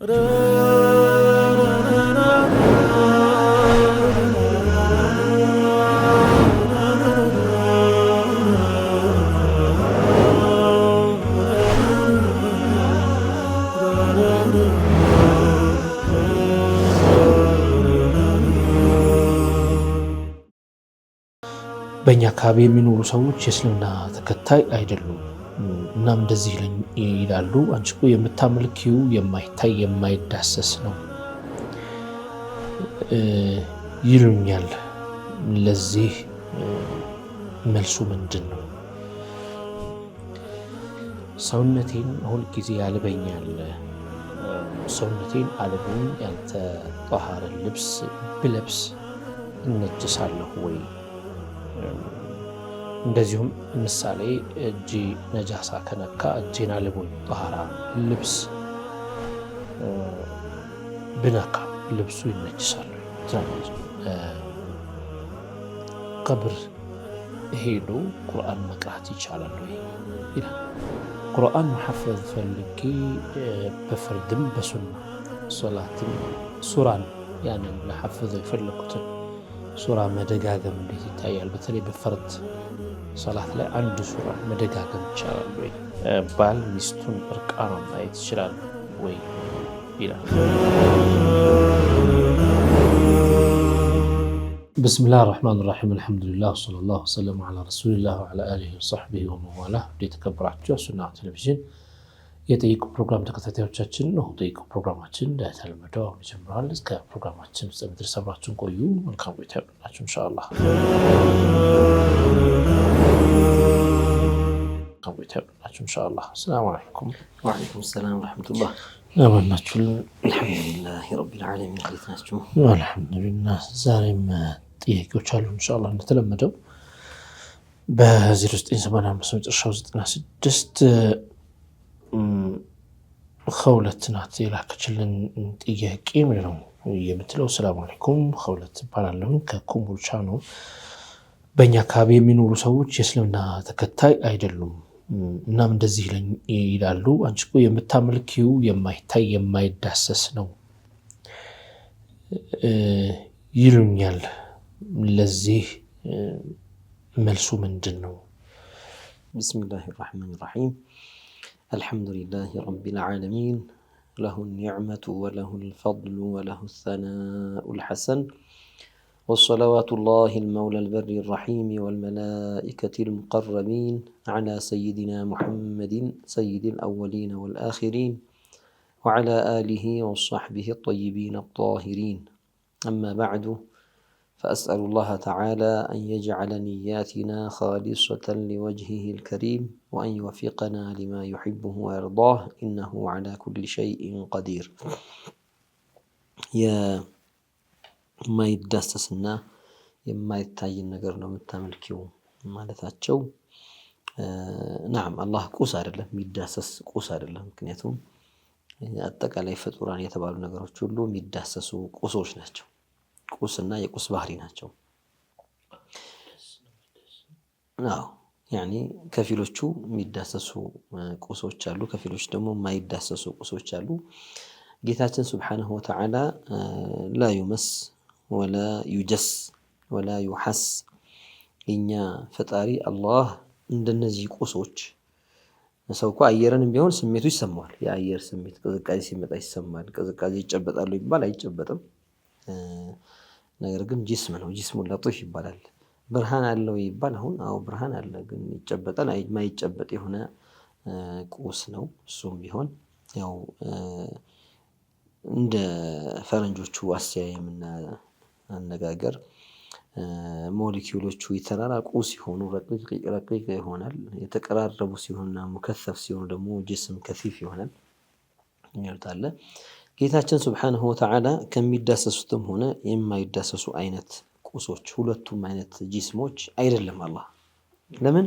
በእኛ አካባቢ የሚኖሩ ሰዎች የእስልምና ተከታይ አይደሉም። እናም እንደዚህ ይላሉ፣ አንቺ እኮ የምታመልኪው የማይታይ የማይዳሰስ ነው ይሉኛል። ለዚህ መልሱ ምንድን ነው? ሰውነቴን ሁል ጊዜ ያልበኛል። ሰውነቴን አልቦኝ ያንተ ጧሃር ልብስ ብለብስ እነጅሳለሁ ወይ? እንደዚሁም ምሳሌ እጄ ነጃሳ ከነካ እጄን አልቦኝ ጧሃራ ልብስ ብነካ ልብሱ ይነጅሳል። ቀብር ሄዶ ቁርአን መቅራት ይቻላል ወይ ይላል። ቁርአን መሐፈዝ ፈልጌ በፍርድም በሱና ሶላትም ሱራን ያንን ለሐፈዘው የፈለኩትን ሱራ መደጋገም እንዴት ይታያል? በተለይ በፈርድ ሶላት ላይ አንድ ሱራ መደጋገም ይቻላል ወይ? ባል ሚስቱን እርቃኗን ማየት ይችላል ወይ ይላል። ብስሚላህ ራህማን ራሒም አልሐምዱሊላህ ወሰለላሁ ወሰለም ዐላ ረሱሊላህ ወዐላ አሊሂ ወሰሕቢሂ ወመንዋላህ። የተከበራችሁ የሱና ቴሌቪዥን የጠይቁ ፕሮግራም ተከታታዮቻችን ነው። ጠይቁ ፕሮግራማችን እንደተለመደው አሁን ይጀምራል። እስከ ፕሮግራማችን ፍጻሜ ድረስ አብራችሁን ቆዩ። መልካም ቆይታ ይሁንላችሁ ኢንሻአላህ። ሰላም አለይኩም ወአለይኩም ሰላም ወራህመቱላህ። ለማናችሁ አልሐምዱሊላህ ረቢል ዓለሚን። እንዴት ናችሁ? አልሐምዱሊላህ። ዛሬም ጥያቄዎች አሉ ኢንሻአላህ እንደተለመደው በ0985 መጨረሻው 96 ከሁለት ናት የላከችልን ጥያቄ ነው የምትለው። ሰላም አለይኩም ከሁለት ይባላለሁ ከኮምቦልቻ ነው። በእኛ አካባቢ የሚኖሩ ሰዎች የእስልምና ተከታይ አይደሉም። እናም እንደዚህ ይላሉ፣ አንቺ እኮ የምታመልኪው የማይታይ የማይዳሰስ ነው ይሉኛል። ለዚህ መልሱ ምንድን ነው? ቢስሚላሂ ራህማን ራሒም አልሐምዱሊላህ ረቢል ዓለሚን ለሁ ኒዕመቱ ወለሁ ልፈድሉ ወለሁ ሰናኡል ሐሰን والصلوات الله المولى البر الرحيم والملائكة المقربين على سيدنا محمد سيد الأولين والآخرين وعلى آله وصحبه الطيبين الطاهرين. أما بعد فأسأل الله تعالى أن يجعل نياتنا خالصة لوجهه الكريم وأن يوفقنا لما يحبه ويرضاه إنه على كل شيء قدير. يا የማይዳሰስና የማይታይ ነገር ነው የምታመልኪው ማለታቸው። ናም አላህ ቁስ አይደለም፣ የሚዳሰስ ቁስ አይደለም። ምክንያቱም አጠቃላይ ፍጡራን የተባሉ ነገሮች ሁሉ የሚዳሰሱ ቁሶች ናቸው። ቁስና የቁስ ባህሪ ናቸው። ያኒ ከፊሎቹ የሚዳሰሱ ቁሶች አሉ፣ ከፊሎች ደግሞ የማይዳሰሱ ቁሶች አሉ። ጌታችን ሱብሓነሁ ወተዓላ ላ ዩመስ ወላ ዩጀስ ወላ ዩሐስ። የኛ ፈጣሪ አላህ እንደነዚህ ቁሶች ሰው እኮ አየርንም ቢሆን ስሜቱ ይሰማዋል። የአየር ስሜት ቅዝቃዜ ሲመጣ ይሰማል። ቅዝቃዜ ይጨበጣሉ ይባል አይጨበጥም። ነገር ግን ጂስም ነው፣ ጂስሙ ለጢፍ ይባላል። ብርሃን አለው ይባል አሁን አው ብርሃን አለ፣ ግን ይጨበጣል ማይጨበጥ የሆነ ቁስ ነው። እሱም ቢሆን ያው እንደ ፈረንጆቹ አስተያየምና አነጋገር ሞለኪውሎቹ ይተራራቁ ሲሆኑ ረቂቅ ይሆናል። የተቀራረቡ ሲሆንና ሙከሰፍ ሲሆኑ ደግሞ ጅስም ከሲፍ ይሆናል ይርታለ። ጌታችን ሱብሓነሁ ወተዓላ ከሚዳሰሱትም ሆነ የማይዳሰሱ አይነት ቁሶች ሁለቱም አይነት ጂስሞች አይደለም አላህ። ለምን?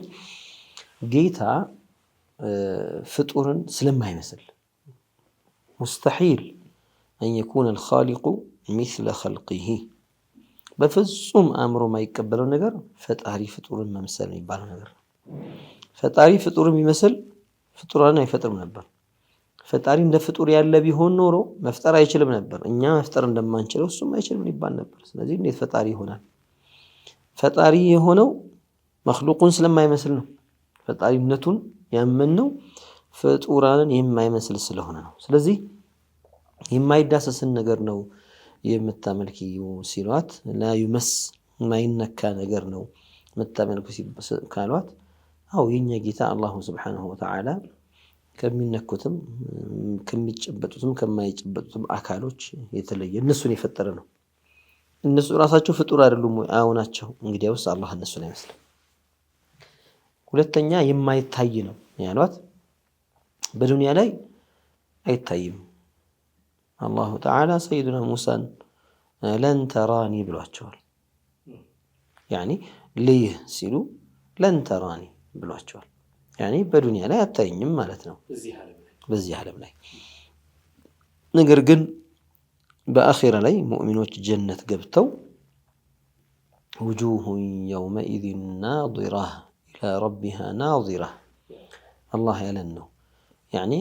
ጌታ ፍጡርን ስለማይመስል ሙስተሒል أن يكون الخالق مثل خلقه በፍጹም አእምሮ የማይቀበለው ነገር ፈጣሪ ፍጡርን መምሰል የሚባለው ነገር። ፈጣሪ ፍጡርን የሚመስል ፍጡራንን አይፈጥርም ነበር። ፈጣሪ እንደ ፍጡር ያለ ቢሆን ኖሮ መፍጠር አይችልም ነበር። እኛ መፍጠር እንደማንችለው እሱም አይችልም ይባል ነበር። ስለዚህ እንዴት ፈጣሪ ይሆናል? ፈጣሪ የሆነው መክሉቁን ስለማይመስል ነው። ፈጣሪነቱን ያመንነው ፍጡራንን የማይመስል ስለሆነ ነው። ስለዚህ የማይዳሰስን ነገር ነው የምታመልኪው ሲሏት፣ ላ ዩመስ የማይነካ ነገር ነው የምታመልኩ ካሏት፣ አው የኛ ጌታ አላሁ ሱብሓነሁ ወተዓላ ከሚነኩትም ከሚጨበጡትም ከማይጨበጡትም አካሎች የተለየ እነሱን የፈጠረ ነው። እነሱ ራሳቸው ፍጡር አይደሉም ወይ? አዎ ናቸው። እንግዲያውስ አላህ እነሱን አይመስልም። ሁለተኛ የማይታይ ነው ያሏት፣ በዱንያ ላይ አይታይም። አላሁ ተዓላ ሰይዱና ሙሳን ለን ተራኒ ብሏቸዋል። ያኒ ልይህ ሲሉ ለን ተራኒ ብሏቸዋል። ያኒ በዱንያ ላይ አታይኝም ማለት ነው በዚህ ዓለም ላይ። ነገር ግን በአኺራ ላይ ሙእሚኖች ጀነት ገብተው ውጁሁ የውመኢዝን ናዚራ ኢላ ረቢሃ ናዚራ አላህ ያለን ነው። ያኒ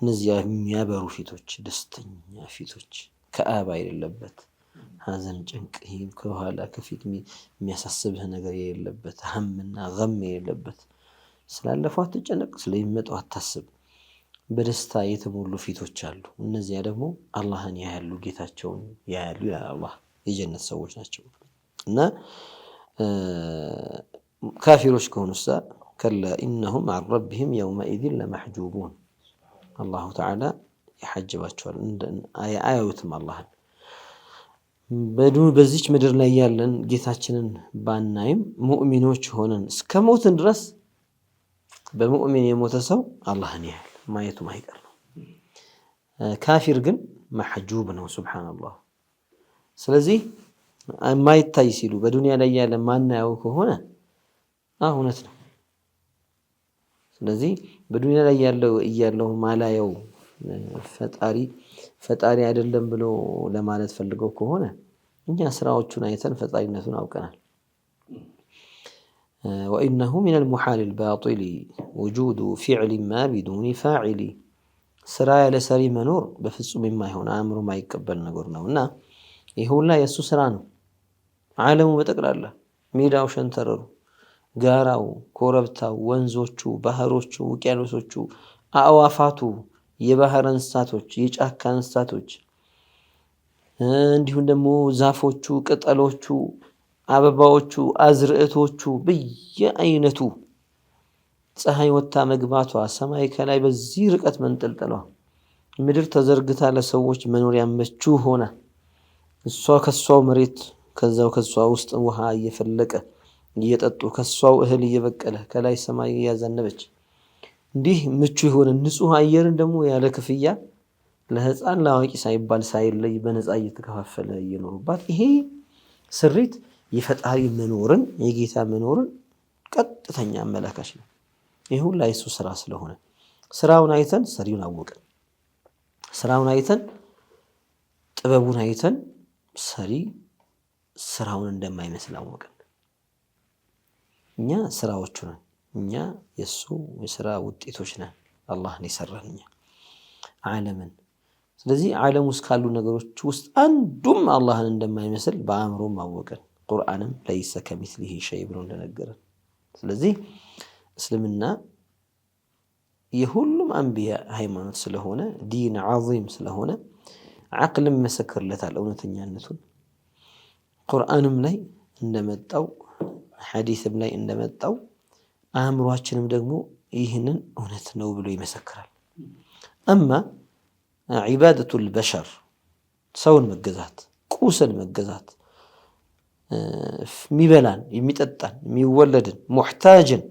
እነዚያ የሚያበሩ ፊቶች፣ ደስተኛ ፊቶች፣ ከአባ የሌለበት ሐዘን፣ ጭንቅ፣ ከኋላ ከፊት የሚያሳስብህ ነገር የሌለበት፣ ሀምና ገም የሌለበት፣ ስላለፈው አትጨነቅ፣ ስለሚመጣው አታስብ፣ በደስታ የተሞሉ ፊቶች አሉ። እነዚያ ደግሞ አላህን ያያሉ፣ ጌታቸውን ያያሉ ይላል አላህ። የጀነት ሰዎች ናቸው። እና ካፊሮች ከሆኑሳ ከላ ኢነሁም አን ረቢሂም የውመኢዝን ለመሕጁቡን አላሁ ተዓላ ያሐጅባቸዋል። አያዩትም አላህን። በዚች ምድር ላይ ያለን ጌታችንን ባናይም ሙእሚኖች ሆነን እስከ ሞትን ድረስ በሙእሚን የሞተ ሰው አላህን ያያል፣ ማየቱም አይቀር ነው። ካፊር ግን መሕጁብ ነው። ሱብሓነላህ። ስለዚህ የማይታይ ሲሉ በዱንያ ላይ ያለ ማናየው ከሆነ እውነት ነው። ስለዚህ በዱንያ ላይ እያለው ማላየው ፈጣሪ አይደለም ብሎ ለማለት ፈልገው ከሆነ እኛ ስራዎቹን አይተን ፈጣሪነቱን አውቀናል። ወኢነሁ ሚነል ሙሓሊል ባጢል ውጁዱ ፊዕሊ ማ ቢዱኒ ፋዒሊ ስራ ያለ ሰሪ መኖር በፍጹም የማይሆን አእምሮ የማይቀበል ነገር ነው። እና ይህ ሁላ የእሱ ስራ ነው። ዓለሙ በጠቅላላ ሜዳው፣ ሸንተረሩ፣ ጋራው፣ ኮረብታው፣ ወንዞቹ፣ ባህሮቹ፣ ውቅያኖሶቹ፣ አእዋፋቱ፣ የባህር እንስሳቶች፣ የጫካ እንስሳቶች፣ እንዲሁም ደግሞ ዛፎቹ፣ ቅጠሎቹ፣ አበባዎቹ፣ አዝርዕቶቹ በየአይነቱ፣ ፀሐይ ወጥታ መግባቷ፣ ሰማይ ከላይ በዚህ ርቀት መንጠልጠሏ፣ ምድር ተዘርግታ ለሰዎች መኖሪያ ምቹ ሆና እሷ ከሷው መሬት ከዛው ከሷ ውስጥ ውሃ እየፈለቀ እየጠጡ ከሷው እህል እየበቀለ ከላይ ሰማይ እያዘነበች እንዲህ ምቹ የሆነ ንጹህ አየርን ደግሞ ያለ ክፍያ ለህፃን ለአዋቂ ሳይባል ሳይለይ በነፃ እየተከፋፈለ እየኖሩባት፣ ይሄ ስሪት የፈጣሪ መኖርን የጌታ መኖርን ቀጥተኛ አመላካች ነው። ይሄ ሁሉ የሱ ስራ ስለሆነ ስራውን አይተን ሰሪውን አወቅን። ስራውን አይተን ጥበቡን አይተን ሰሪ ስራውን እንደማይመስል አወቅን። እኛ ስራዎቹ ነን። እኛ የሱ የስራ ውጤቶች ነን። አላህን የሰራን እኛ ዓለምን። ስለዚህ ዓለም ውስጥ ካሉ ነገሮች ውስጥ አንዱም አላህን እንደማይመስል በአእምሮም አወቅን። ቁርአንም ለይሰ ከሚስሊሂ ሸይ ብሎ እንደነገረን። ስለዚህ እስልምና የሁሉም አንቢያ ሃይማኖት ስለሆነ ዲን ዓዚም ስለሆነ ዓቅልም መሰክርለታል እውነተኛነቱን። ቁርአንም ላይ እንደመጣው ሐዲስም ላይ እንደመጣው አእምሯችንም ደግሞ ይህንን እውነት ነው ብሎ ይመሰክራል። አማ ዒባደቱል በሸር ሰውን መገዛት፣ ቁስን መገዛት፣ የሚበላን የሚጠጣን የሚወለድን ሙሕታጅን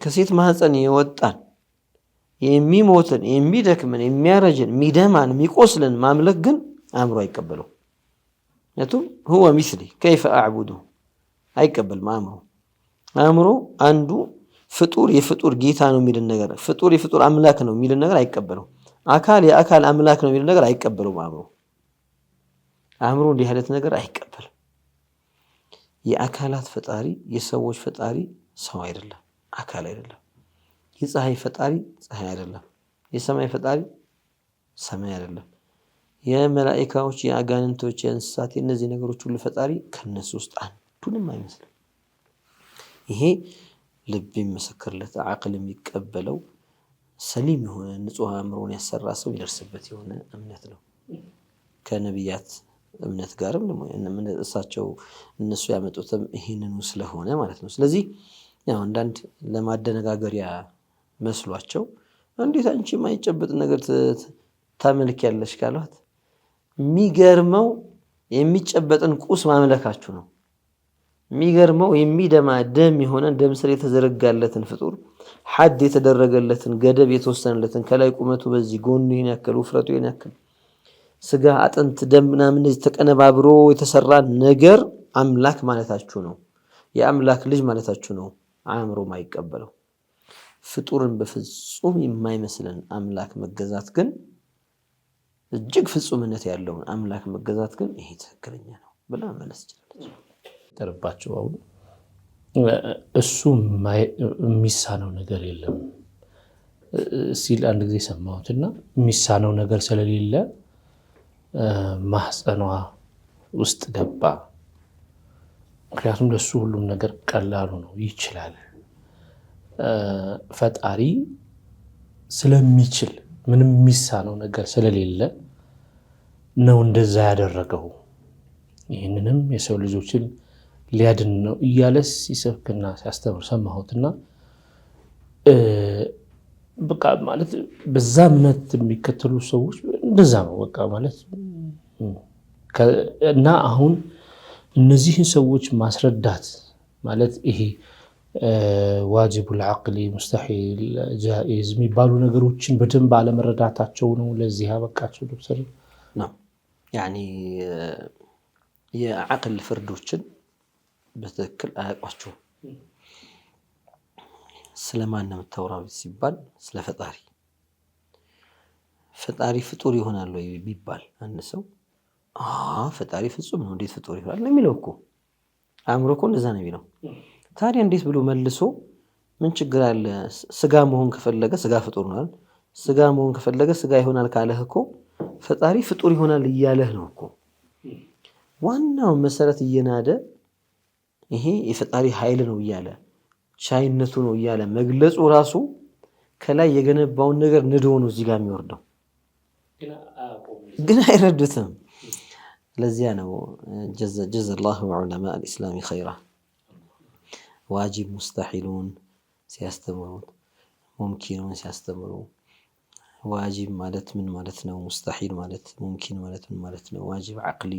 ከሴት ማህፀን የወጣን የሚሞትን የሚደክምን የሚያረጅን የሚደማን የሚቆስልን ማምለክ ግን አእምሮ አይቀበለው። ምክንያቱም ሁወ ሚስሊ ከይፈ አዕቡዱ አይቀበልም አእምሮ አንዱ ፍጡር የፍጡር ጌታ ነው የሚልን ነገር፣ ፍጡር የፍጡር አምላክ ነው የሚልን ነገር አይቀበለው። አካል የአካል አምላክ ነው የሚልን ነገር አይቀበለው። አእምሮ እንዲህ አይነት ነገር አይቀበልም። የአካላት ፈጣሪ የሰዎች ፈጣሪ ሰው አይደለም፣ አካል አይደለም። የፀሐይ ፈጣሪ ፀሐይ አይደለም፣ የሰማይ ፈጣሪ ሰማይ አይደለም። የመላእክቶች፣ የአጋንንቶች፣ የእንስሳት የነዚህ ነገሮች ሁሉ ፈጣሪ ከነሱ ውስጥ አንዱንም አይመስልም። ይሄ ልብ የሚመሰክርለት አቅል የሚቀበለው ሰሊም የሆነ ንጹህ አእምሮን ያሰራ ሰው ይደርስበት የሆነ እምነት ነው። ከነቢያት እምነት ጋርም ደግሞ እሳቸው እነሱ ያመጡትም ይሄንኑ ስለሆነ ማለት ነው። ስለዚህ ያው አንዳንድ ለማደነጋገሪያ መስሏቸው እንዴት አንቺ የማይጨበጥ ነገር ታመልኪያለሽ ካሏት የሚገርመው የሚጨበጥን ቁስ ማምለካችሁ ነው። የሚገርመው የሚደማ ደም የሆነ ደም ስር የተዘረጋለትን ፍጡር ሐድ የተደረገለትን ገደብ የተወሰነለትን ከላይ ቁመቱ በዚህ ጎኑ ይሄን ያክል ውፍረቱ ይሄን ያክል ስጋ አጥንት ደም ምናምን ተቀነባብሮ የተሰራ ነገር አምላክ ማለታችሁ ነው። የአምላክ ልጅ ማለታችሁ ነው። አእምሮ ማይቀበለው ፍጡርን በፍጹም የማይመስለን አምላክ መገዛት ግን እጅግ ፍጹምነት ያለውን አምላክ መገዛት ግን ይሄ ትክክለኛ ነው ብላ መለስ ይችላል። ተርባቸው አሁን እሱ የሚሳነው ነገር የለም ሲል አንድ ጊዜ ሰማሁትና የሚሳነው ነገር ስለሌለ ማህፀኗ ውስጥ ገባ። ምክንያቱም ለሱ ሁሉም ነገር ቀላሉ ነው፣ ይችላል። ፈጣሪ ስለሚችል ምንም የሚሳነው ነገር ስለሌለ ነው እንደዛ ያደረገው። ይህንንም የሰው ልጆችን ሊያድን ነው እያለ ሲሰብክና ሲያስተምር ሰማሁትና በቃ ማለት በዛ እምነት የሚከተሉ ሰዎች እንደዛ ነው በቃ ማለት እና አሁን እነዚህን ሰዎች ማስረዳት ማለት ይሄ ዋጅቡል ዐቅሊ ሙስተሒል ጃኢዝ የሚባሉ ነገሮችን በደንብ አለመረዳታቸው ነው ለዚህ ያበቃቸው። ዶክተር ነው ያኒ የዐቅል ፍርዶችን በትክክል አያውቋቸውም። ስለማን ነው የምታወራው ሲባል ስለ ፈጣሪ። ፈጣሪ ፍጡር ይሆናል ወይ ቢባል አንድ ሰው ፈጣሪ ፍጹም ነው እንዴት ፍጡር ይሆናል ነው የሚለው እኮ። አእምሮ እኮ እንደዛ ነው የሚለው። ታዲያ እንዴት ብሎ መልሶ ምን ችግር አለ? ስጋ መሆን ከፈለገ ስጋ ፍጡር ነው አይደል? ስጋ መሆን ከፈለገ ስጋ ይሆናል ካለህ እኮ ፈጣሪ ፍጡር ይሆናል እያለህ ነው እኮ። ዋናው መሰረት እየናደ ይሄ የፈጣሪ ኃይል ነው እያለ ቻይነቱ ነው እያለ መግለጹ ራሱ ከላይ የገነባውን ነገር ንዶ ነው እዚህ ጋር የሚወርደው፣ ግን አይረዱትም። ለዚያ ነው ጀዘላሁ ዑለማ አልኢስላሚ ኸይራ ዋጅብ ሙስተሒሉን ሲያስተምሩት ሙምኪኑን ሲያስተምሩ ዋጅብ ማለት ምን ማለት ነው? ሙስተሒል ማለት ሙምኪን ማለት ምን ማለት ነው? ዋጅብ ዐቅሊ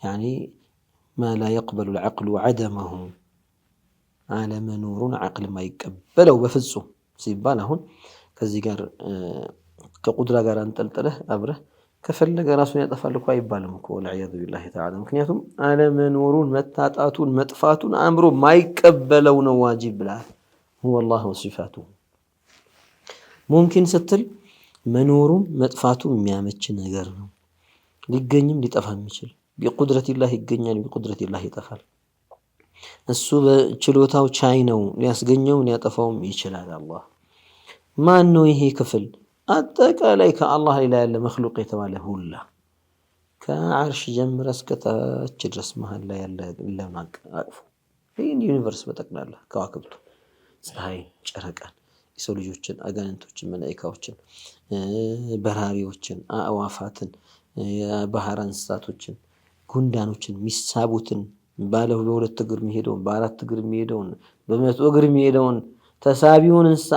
ያኒ ማ ላ የቅበሉ ልዐቅሉ ዐደመሁ አለመኖሩን ዐቅል ማይቀበለው በፍጹም ሲባል አሁን ከዚህ ጋር ከቁድራ ጋር አንጠልጥለህ አብረህ ከፈለገ ራሱን ያጠፋል እኮ አይባልም እኮ ወልዒያዙ ቢላሂ ተዓላ። ምክንያቱም አለመኖሩን መታጣቱን መጥፋቱን አእምሮ ማይቀበለው ነው ዋጅብ ብለሃል። ሁወ አላህ ወሲፋቱሁ ሙምኪን ስትል መኖሩም መጥፋቱም የሚያመች ነገር ነው፣ ሊገኝም ሊጠፋ የሚችል ቢቁድረቲላህ ይገኛል፣ ቢቁድረቲላህ ይጠፋል። እሱ በችሎታው ቻይ ነው፣ ሊያስገኘውም ሊያጠፋውም ይችላል። አላህ ማን ነው? ይሄ ክፍል አጠቃላይ ከአላህ ሌላ ያለ መክሉቅ የተባለ ሁላ ከዓርሽ ጀምረ እስከታች ድረስ መሀል ላይ ያለ ለምን አቅፎ ይህን ዩኒቨርስ በጠቅላላ ከዋክብቱ፣ ፀሐይ፣ ጨረቃን፣ የሰው ልጆችን፣ አጋንንቶችን፣ መላኢካዎችን፣ በራሪዎችን፣ አእዋፋትን፣ የባህር እንስሳቶችን፣ ጉንዳኖችን፣ ሚሳቡትን፣ ባለ በሁለት እግር የሚሄደውን፣ በአራት እግር የሚሄደውን፣ በመቶ እግር የሚሄደውን ተሳቢውን እንስሳ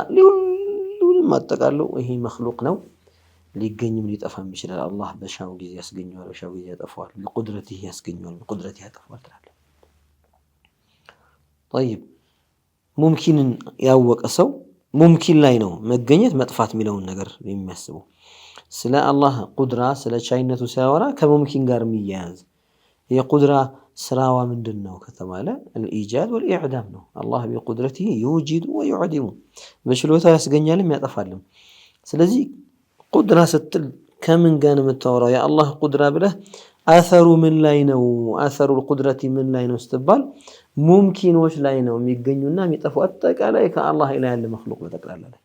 ሁሉንም አጠቃለው ይሄ መክሉቅ ነው። ሊገኝም ሊጠፋም ይችላል። አላህ በሻው ጊዜ ያስገኘዋል፣ በሻው ጊዜ ያጠፋዋል። በቁድረትህ ያስገኘዋል፣ በቁድረትህ ያጠፋዋል ትላለህ። طيب ሙምኪንን ያወቀ ሰው ሙምኪን ላይ ነው መገኘት መጥፋት የሚለውን ነገር የሚያስበው። ስለ አላህ ቁድራ ስለ ቻይነቱ ሲያወራ ከሙምኪን ጋር የሚያያዝ የቁድራ ስራዋ ምንድን ነው ከተባለ الإيجاد والإعدام ነው። አላህ በቁድረቱ يوجد ويعدم በችሎታው ያስገኛልም ያጠፋልም። ስለዚህ ቁድራ ስትል ከምን ጋር ነው የምታወራው? የአላህ ቁድራ ብለህ አሰሩ ምን ላይ ነው? አሰሩ ቁድረቲ ምን ላይ ነው ስትባል ሙምኪኖች ላይ ነው የሚገኙና የሚጠፉ አጠቃላይ ከአላህ ሌላ ያለ መክሉቅ በጠቅላላ ላይ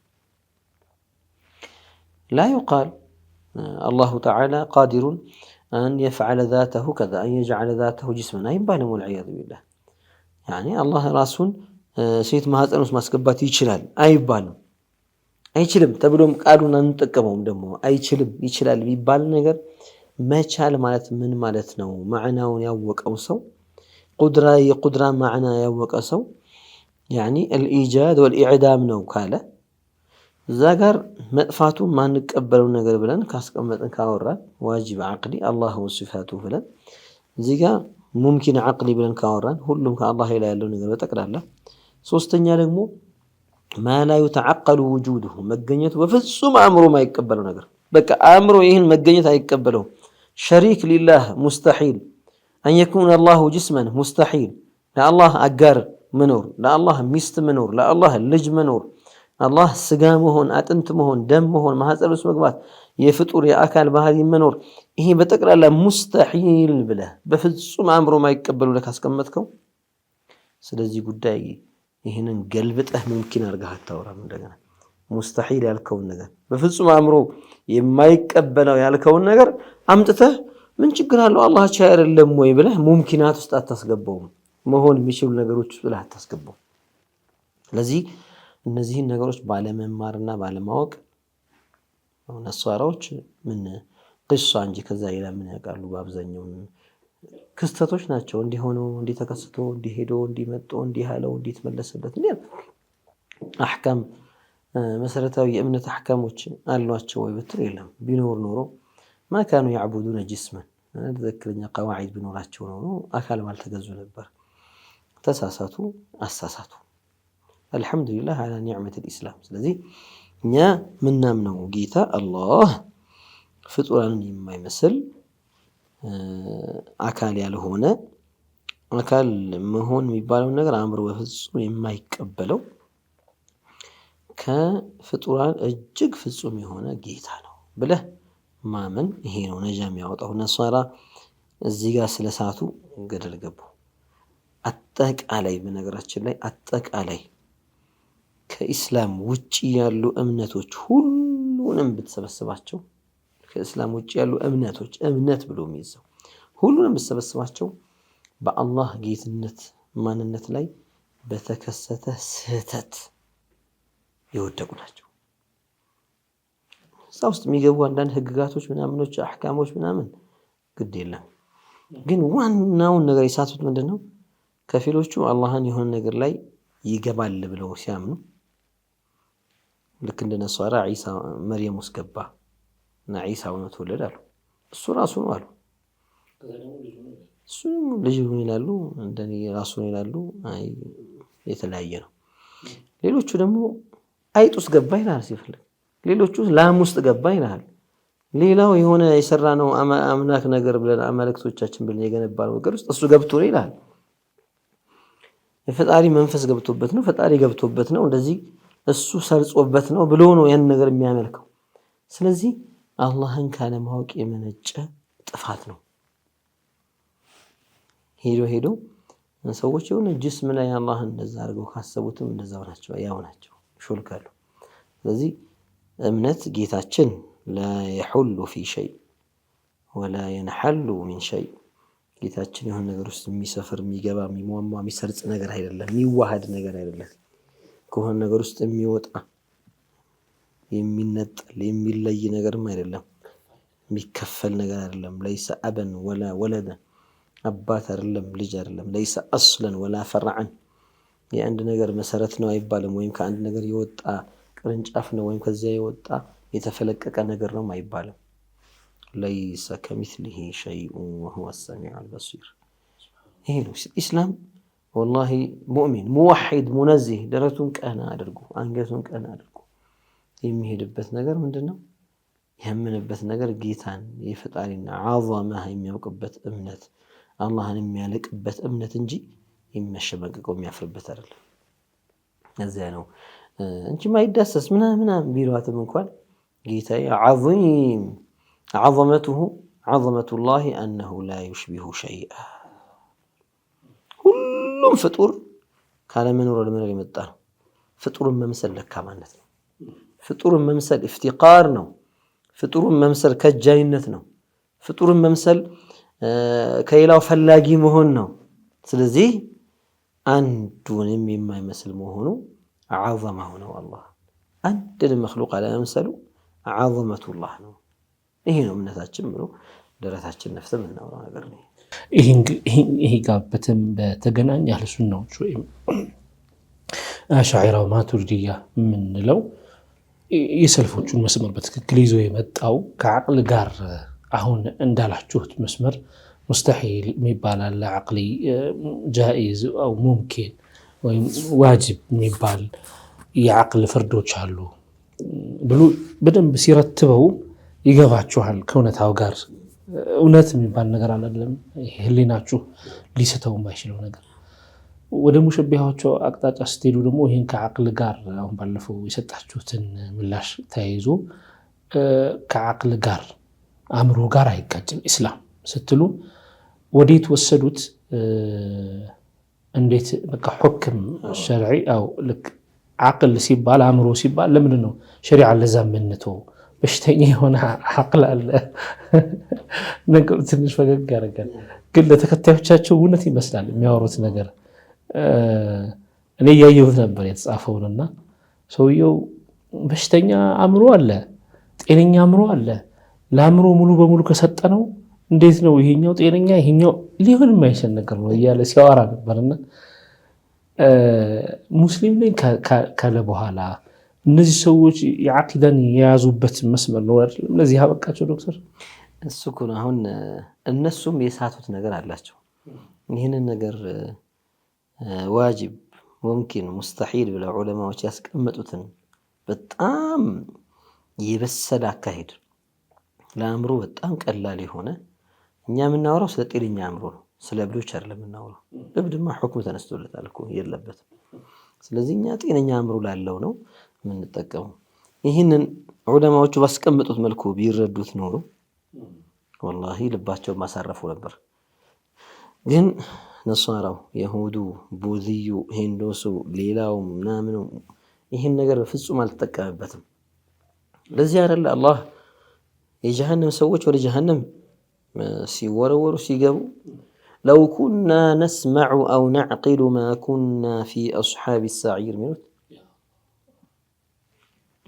ላ ዩቃል አላሁ ተዓላ ቃዲሩን አን የፍዐለ ዛተሁ ከዛ አን የጅዐለ ዛተሁ ጅስመን አይባልም። ወልዒያዙ ቢላህ ያኒ አላህ ራሱን ሴት ማህፀን ውስጥ ማስገባት ይችላል አይባልም። አይችልም ተብሎም ቃሉን አንጠቀመውም። ደግሞ አይችልም ይችላል ቢባል ነገር መቻል ማለት ምን ማለት ነው? ማዕናውን ያወቀው ሰው ቁድራ የቁድራ ማዕና ያወቀ ሰው ያኒ አልኢጃድ ወልኢዕዳም ነው ካለ እዛ ጋር መጥፋቱ ማንቀበለው ነገር ብለን ካስቀመጥን ካወራን ዋጅብ ዓቅሊ አላህ ወሲፋቱ ብለን እዚህ ጋር ሙምኪን ዓቅሊ ብለን ካወራን ሁሉም ከአላህ ሌላ ያለው ነገር በጠቅላላ። ሶስተኛ ደግሞ ማ ላ ዩተዓቀሉ ውጁዱሁ መገኘቱ በፍጹም አእምሮ ማይቀበለው ነገር በቃ አእምሮ ይህን መገኘት አይቀበለውም። ሸሪክ ሊላህ ሙስተሒል አን የኩነ አላሁ ጅስመን ሙስተሒል ለአላህ አጋር መኖር፣ ለአላህ ሚስት መኖር፣ ለአላህ ልጅ መኖር፣ አላህ ስጋ መሆን፣ አጥንት መሆን፣ ደም መሆን፣ ማህፀን ውስጥ መግባት፣ የፍጡር የአካል ባህሪ መኖር ይሄ በጠቅላላ ሙስተሒል ብለህ በፍጹም አእምሮ ማይቀበሉ ብለህ ካስቀመጥከው ስለዚህ ጉዳይ ይህንን ገልብጠህ ሙምኪን አድርገህ አታወራም። እንደገና ሙስተሒል ያልከውን ነገር በፍጹም አእምሮ የማይቀበለው ያልከውን ነገር አምጥተህ ምን ችግር አለው አላህ ቻይ አይደለም ወይ ብለህ ሙምኪናት ውስጥ አታስገባውም። መሆን የሚችሉ ነገሮች ውስጥ ብለህ አታስገባው። ስለዚህ እነዚህን ነገሮች ባለመማርና ባለማወቅ ነሷራዎች ምን ቅሷ እንጂ ከዛ ሌላ ምን ያውቃሉ? በአብዛኛው ክስተቶች ናቸው። እንዲሆኑ እንዲተከስቶ እንዲሄዶ እንዲመጡ እንዲያለው እንዲተመለሰበት እንዴ አህካም መሰረታዊ የእምነት አህካሞች አሏቸው ወይ ብትል የለም። ቢኖር ኖሮ ما كانوا يعبدون جسما تذكرኛ قواعد ቢኖራቸው ኖሮ አካል ባልተገዙ ነበር። ተሳሳቱ አሳሳቱ። አልহামዱሊላህ على نعمة الإسلام። ስለዚህ እኛ ምናምነው ጌታ አላህ ፍጡራንን የማይመስል አካል ያልሆነ አካል መሆን የሚባለው ነገር አእምሮ በፍጹም የማይቀበለው ከፍጡራን እጅግ ፍጹም የሆነ ጌታ ነው ብለህ ማመን ይሄ ነው ነጃ የሚያወጣው። ነሷራ እዚህ ጋር ስለሳቱ ገደል ገቡ። አጠቃላይ በነገራችን ላይ አጠቃላይ ከኢስላም ውጪ ያሉ እምነቶች ሁሉንም ብትሰበስባቸው ከኢስላም ውጪ ያሉ እምነቶች እምነት ብሎ የሚይዘው ሁሉንም ብትሰበስባቸው በአላህ ጌትነት ማንነት ላይ በተከሰተ ስህተት የወደቁ ናቸው። እዛ ውስጥ የሚገቡ አንዳንድ ህግጋቶች ምናምኖች አህካሞች ምናምን ግድ የለም። ግን ዋናውን ነገር የሳቱት ምንድነው? ከፊሎቹ አላህን የሆነ ነገር ላይ ይገባል ብለው ሲያምኑ ልክ እንደ ነሷራ ዒሳ መርየም ውስጥ ገባ እና ዒሳ ነው ተወለደ አሉ። እሱ ራሱ ነው አሉ። እሱ ልጅ ነው ይላሉ፣ እንደኔ ራሱ ነው ይላሉ። አይ የተለያየ ነው። ሌሎቹ ደግሞ አይጥ ውስጥ ገባ ይላል ሲፈልግ፣ ሌሎቹ ላም ውስጥ ገባ ይላል። ሌላው የሆነ የሰራነው አምላክ ነገር ብለን አማልክቶቻችን ብለን የገነባነው ነገር ውስጥ እሱ ገብቶ ነው ይላል። የፈጣሪ መንፈስ ገብቶበት ነው፣ ፈጣሪ ገብቶበት ነው፣ እንደዚህ እሱ ሰርጾበት ነው ብሎ ነው ያን ነገር የሚያመልከው። ስለዚህ አላህን ካለማወቅ የመነጨ ጥፋት ነው። ሄዶ ሄዶ ሰዎች የሆነ ጅስም ላይ አላህን እንደዛ አድርገው ካሰቡትም እንደዛው ናቸው፣ ያው ናቸው፣ ይሾልካሉ። ስለዚህ እምነት ጌታችን لا يحل في شيء ولا ينحل من شيء ጌታችን የሆነ ነገር ውስጥ የሚሰፍር የሚገባ የሚሟሟ የሚሰርጽ ነገር አይደለም፣ የሚዋሃድ ነገር አይደለም። ከሆነ ነገር ውስጥ የሚወጣ የሚነጠል የሚለይ ነገርም አይደለም፣ የሚከፈል ነገር አይደለም። ليس أبا ولا ولدا አባት አይደለም ልጅ አይደለም። ليس أصلا ولا فرعا የአንድ ነገር መሰረት ነው አይባልም፣ ወይም ከአንድ ነገር የወጣ ቅርንጫፍ ነው ወይም ከዚያ የወጣ የተፈለቀቀ ነገር ነው አይባልም። ليس كمثله شيء وهو السميع البصير። ይሄ ነው ኢስላም። والله ሙእሚን ሙወሒድ ሙነዚህ ደረቱን ቀና አድርጎ አንገቱን ቀና አድርጎ የሚሄድበት ነገር ምንድነው? ያመነበት ነገር ጌታን የፈጣሪና ዐዘመህ የሚያውቅበት እምነት፣ አላህን የሚያልቅበት እምነት እንጂ የሚያሸማቅቀው የሚያፍርበት አይደለም። እዚያ ነው እንጂ ማይዳሰስ ምናምን ቢሏትም እንኳን ጌታዬ ዐዚም ዐዘመቱሁ ዐዘመቱላሂ አነሁ ላ ዩሽቢሁ ሸይአ። ሁሉም ፍጡር ካለመኖር ወደ መኖር የመጣ ነው። ፍጡርን መምሰል ደካማነት ነው። ፍጡርን መምሰል ኢፍቲቃር ነው። ፍጡርን መምሰል ከጃይነት ነው። ፍጡርን መምሰል ከሌላው ፈላጊ መሆን ነው። ስለዚህ አንዱንም የማይመስል መሆኑ ዐዘማሁ ነው። አላህ አንድንም መክሉቅ አለመምሰሉ ዐዘመቱላህ ነው። ይሄ ነው እምነታችን ብሎ ደረታችን ነፍተን የምናወራው ነገር ነው። ይሄ ጋር በተገናኘ አህለ ሱናዎች ወይም አሻዒራው ማቱሪዲያ የምንለው የሰልፎቹን መስመር በትክክል ይዞ የመጣው ከዓቅል ጋር አሁን እንዳላችሁት መስመር ሙስተሒል የሚባል አለ፣ ዓቅሊ ጃኢዝ አው ሙምኪን ወይም ዋጅብ የሚባል የዓቅል ፍርዶች አሉ ብሎ በደንብ ሲረትበው ይገባችኋል። ከእውነታው ጋር እውነት የሚባል ነገር አይደለም። ህሊናችሁ ሊስተው የማይችለው ነገር። ወደ ሙሸቢሃዎቹ አቅጣጫ ስትሄዱ ደግሞ ይህን ከዓቅል ጋር አሁን ባለፈው የሰጣችሁትን ምላሽ ተያይዞ ከዓቅል ጋር አእምሮ ጋር አይጋጭም ኢስላም ስትሉ ወዴት ወሰዱት? እንዴት በቃ ሁክም ሸርዒ አው ልክ ዓቅል ሲባል አእምሮ ሲባል ለምንድን ነው ሸሪዓ ለዛምነተው? በሽተኛ የሆነ ዓቅል አለ። ነገሩ ትንሽ ፈገግ ያደርጋል፣ ግን ለተከታዮቻቸው እውነት ይመስላል የሚያወሩት ነገር። እኔ እያየሁት ነበር የተጻፈውንና ሰውየው በሽተኛ አእምሮ አለ፣ ጤነኛ አእምሮ አለ። ለአእምሮ ሙሉ በሙሉ ከሰጠነው እንዴት ነው ይሄኛው ጤነኛ ይሄኛው ሊሆን የማይችል ነገር ነው እያለ ሲያወራ ነበርና ሙስሊም ነኝ ካለ በኋላ እነዚህ ሰዎች የዓቂዳን የያዙበት መስመር ነው አይደል? እነዚህ ያበቃቸው ዶክተር እሱ እኮ ነው። አሁን እነሱም የሳቱት ነገር አላቸው። ይህንን ነገር ዋጅብ፣ ሙምኪን፣ ሙስተሒል ብለው ዑለማዎች ያስቀመጡትን በጣም የበሰለ አካሄድ ለአእምሮ በጣም ቀላል የሆነ እኛ የምናወራው ስለ ጤነኛ አእምሮ ነው፣ ስለ እብዶች አይደለም የምናወራው። እብድማ ሁክም ተነስቶለታል እኮ የለበትም። ስለዚህ እኛ ጤነኛ አእምሮ ላለው ነው የምንጠቀመው። ይህንን ዑለማዎቹ ባስቀመጡት መልኩ ቢረዱት ኖሮ ወላሂ ልባቸውን ማሳረፉ ነበር። ግን ነሷራው፣ የሁዱ፣ ቡዝዩ፣ ሂንዶሱ፣ ሌላው ምናምኑ ይህን ነገር በፍጹም አልተጠቀመበትም። ለዚህ አይደለ አላህ የጀሃነም ሰዎች ወደ ጀሃነም ሲወረወሩ ሲገቡ ለው ኩና ነስመዑ አው ነዕቂሉ ማ ኩና ፊ አስሓቢ ሰዒር ሚሉት።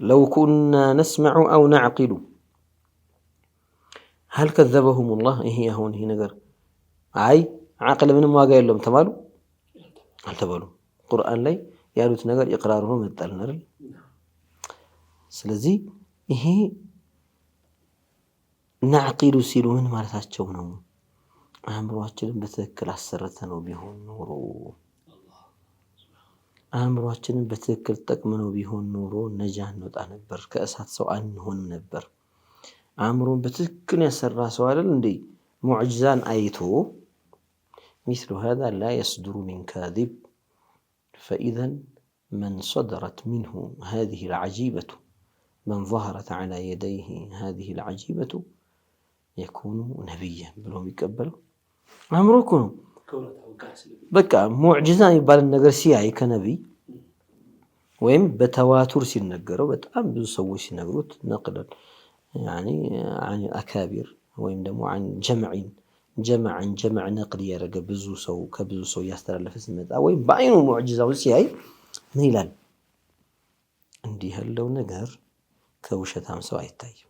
ለው ኩና ነስመዑ አው ነዕቂሉ ሀል ከዘበሁም ላህ። ይሄ አሁን ይሄ ነገር አይ ዓቅል ምንም ዋጋ የለውም ተባሉ አልተባሉም። ቁርአን ላይ ያሉት ነገር ኢቅራር ሆኖ መጣልን አይደል? ስለዚህ ይሄ ናዕቂሉ ሲሉ ምን ማለታቸው ነው? አእምሯችንን በትክክል አሰርተነው ቢሆን ኖሮ፣ አእምሯችንን በትክክል ጠቅመነው ቢሆን ኖሮ ነጃ እንወጣ ነበር፣ ከእሳት ሰው አንሆንም ነበር። አእምሮን በትክክል ያሰራ ሰው አይደል እንዴ ሙዕጅዛን አይቶ ሚስሉ ሃዛ ላ የስዱሩ ሚን ካዚብ ፈኢዘን መን ሰደረት ሚንሁ ሃዚሂ ልዓጂበቱ መን ظهرت على يديه هذه العجيبة የኩኑ ነቢይን ብሎ የሚቀበለው አእምሮ እኮ ነው። በቃ ሙዕጅዛ የሚባልን ነገር ሲያይ ከነቢይ ወይም በተዋቱር ሲነገረው በጣም ብዙ ሰዎች ሲነግሩት ነቅለን عن አካቢር ወይም ደግሞ عن ጀመዕ ነቅል እያደረገ ብዙ ሰው ከብዙ ሰው እያስተላለፈ ሲመጣ ወይም በአይኑ ሙዕጅዛውን ሲያይ ምን ይላል? እንዲህ ያለው ነገር ከውሸታም ሰው አይታይም።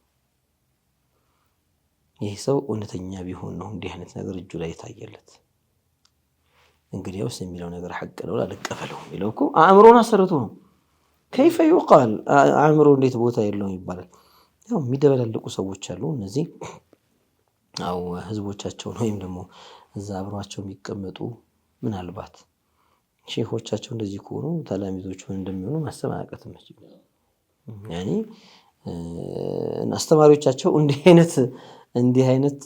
ይህ ሰው እውነተኛ ቢሆን ነው እንዲህ አይነት ነገር እጁ ላይ የታየለት። እንግዲያውስ የሚለው ነገር ሐቅ ነው አልቀበለው የሚለው እኮ አእምሮን አሰርቶ ነው። ከይፈ ይቃል አእምሮ እንዴት ቦታ የለውም ይባላል? ያው የሚደበላልቁ ሰዎች አሉ። እነዚህ አው ህዝቦቻቸውን ወይም ደግሞ እዛ አብሯቸው የሚቀመጡ ምናልባት ሼኾቻቸው እንደዚህ ከሆኑ ተላሚዞቹ እንደሚሆኑ ማሰብ አያቅትም። ያኒ አስተማሪዎቻቸው እንዲህ አይነት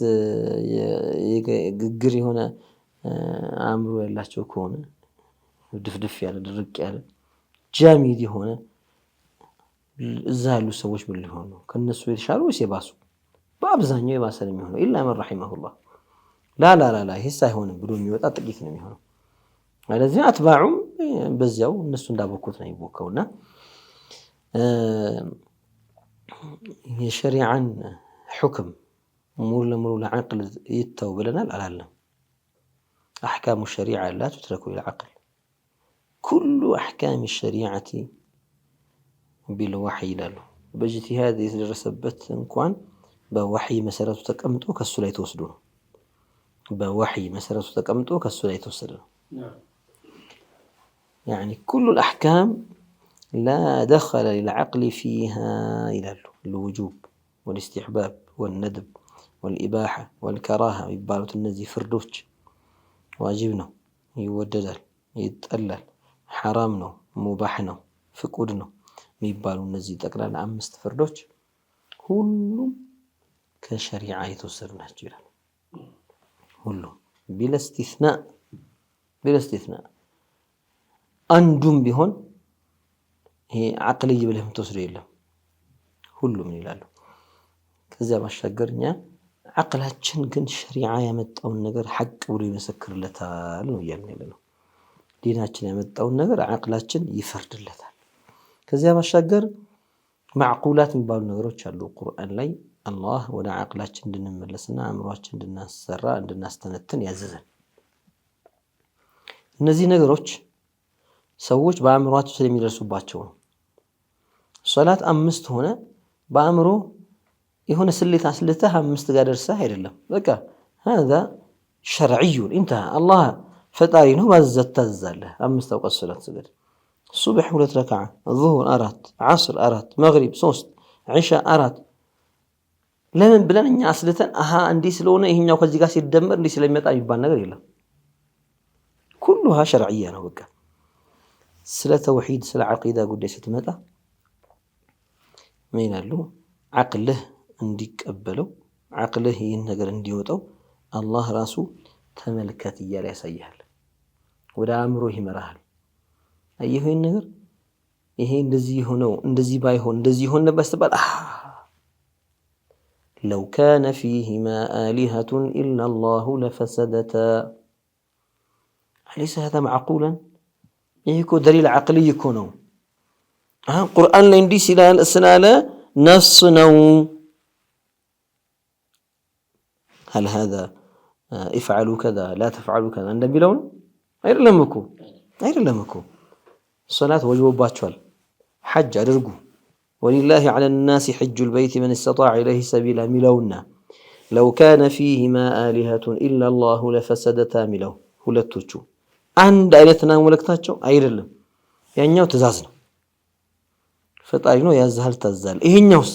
ግግር የሆነ አእምሮ ያላቸው ከሆነ ድፍድፍ ያለ ድርቅ ያለ ጃሚድ የሆነ እዛ ያሉ ሰዎች ምን ሊሆኑ ነው? ከነሱ የተሻሉ ወይስ የባሱ? በአብዛኛው የባሰ ነው የሚሆነው። ኢላ መን ረሒመሁላህ ላ ይሄስ አይሆንም ብሎ የሚወጣ ጥቂት ነው የሚሆነው። ስለዚህ አትባዑም በዚያው እነሱ እንዳቦኩት ነው የሚቦከውና የሸሪዓን ሁክም ሙሉ ለሙሉ ለዓቅል ይተው ብለናል አላለም። አሕካሙ ሸሪዓ ላ ትትረኩ ሊልዓቅል ኩሉ አሕካም ሸሪዓቲ ቢልወሕይ ይላሉ። በእጅቲሃድ የተደረሰበት እንኳን በወሕይ መሰረቱ ተቀምጦ ከሱ ላይ ተወስዶ ነው። በወሕይ መሰረቱ ተቀምጦ ከሱ ላይ ተወሰደ ነው። ያኒ ኩሉ አሕካም ላ ደኸለ ሊልዓቅል ፊሃ ይላሉ። ልውጁብ ወልእስትሕባብ ወልነድብ ወልኢባሓ ወልከራሃ የሚባሉት እነዚህ ፍርዶች ዋጅብ ነው፣ ይወደዳል፣ ይጠላል፣ ሐራም ነው፣ ሙባሕ ነው፣ ፍቁድ ነው የሚባሉ እነዚህ ጠቅላላ 5 ፍርዶች ሁሉም ከሸሪዓ የተወሰዱ ናቸው ይላል። ሁሉም ቢላ እስቲስናእ አንዱም ቢሆን ይሄ ዓቅልይ ብለህ የምትወስደው የለም። ሁሉም ይላሉ። ከዚያ ባሻገር እኛ ዓቅላችን ግን ሸሪዓ ያመጣውን ነገር ሐቅ ብሎ ይመሰክርለታል ነው እያልን ያለ ነው። ዲናችን ያመጣውን ነገር ዓቅላችን ይፈርድለታል። ከዚያ ባሻገር ማዕቁላት የሚባሉ ነገሮች አሉ። ቁርአን ላይ አላህ ወደ ዓቅላችን እንድንመለስና አእምሯችን እንድናሰራ እንድናስተነትን ያዘዘን። እነዚህ ነገሮች ሰዎች በአእምሯቸው ስለሚደርሱባቸው ነው። ሶላት 5 ሆነ በአእምሮ የሆነ ስሌት አስልተህ 5 ጋር ደርሰህ አይደለም። በቃ هذا شرعي انتهى الله ፈጣሪ ነው ባዘዘ ታዛለህ። 5 አውቀት ሶላት ስገድ። ሱብሕ 2 ረክዓ፣ ዙሁር 4፣ ዓስር 4፣ መግሪብ 3፣ ዒሻ 4። ለምን ብለን እኛ አስልተን እንዲህ ስለሆነ ይሄኛው ከዚህ ጋር ሲደመር እንዲህ ስለሚመጣ የሚባል ነገር የለም። ኩሉሃ ሸርዕያ ነው። በቃ ስለ ተውሂድ ስለ ዓቂዳ ጉዳይ ስትመጣ ምን ይላሉ? ዓቅልህ እንዲቀበለው ዓቅልህ ይህን ነገር እንዲወጣው አላህ ራሱ ተመልከት እያለ ያሳይሃል። ወደ አእምሮ ይመራሃል። አየህ ይህን ነገር ይሄ እንደዚህ ሆነው እንደዚህ ባይሆን እንደዚህ ሆነ ነበር ስትባል ለው ካነ ፊሂማ አሊሀቱን ኢላ አላሁ ለፈሰደታ አለይሰ ሃዛ መዕቁላን? ይህ እኮ ደሊል ዓቅልይ እኮ ነው። ቁርአን ላይ እንዲህ ስላለ ነፍስ ነው። هل هذا افعلوا كذا لا تفعلوا كذا እንደሚለው ነው? አይደለም እኮ ሶላት ወጅቦባቸዋል። ሐጅ አድርጉ ወሊላሂ ዐለ الناس حج البيت من استطاع إليه سبيلا ሚለውና لو كان فيهما آلهة إلا الله لفسدتا ሚለው ሁለቶቹ አንድ አይነት ነው መልእክታቸው አይደለም። ያኛው ትእዛዝ ነው፣ ፈጣሪ ነው ያዛል ታዛል። ይሄኛውስ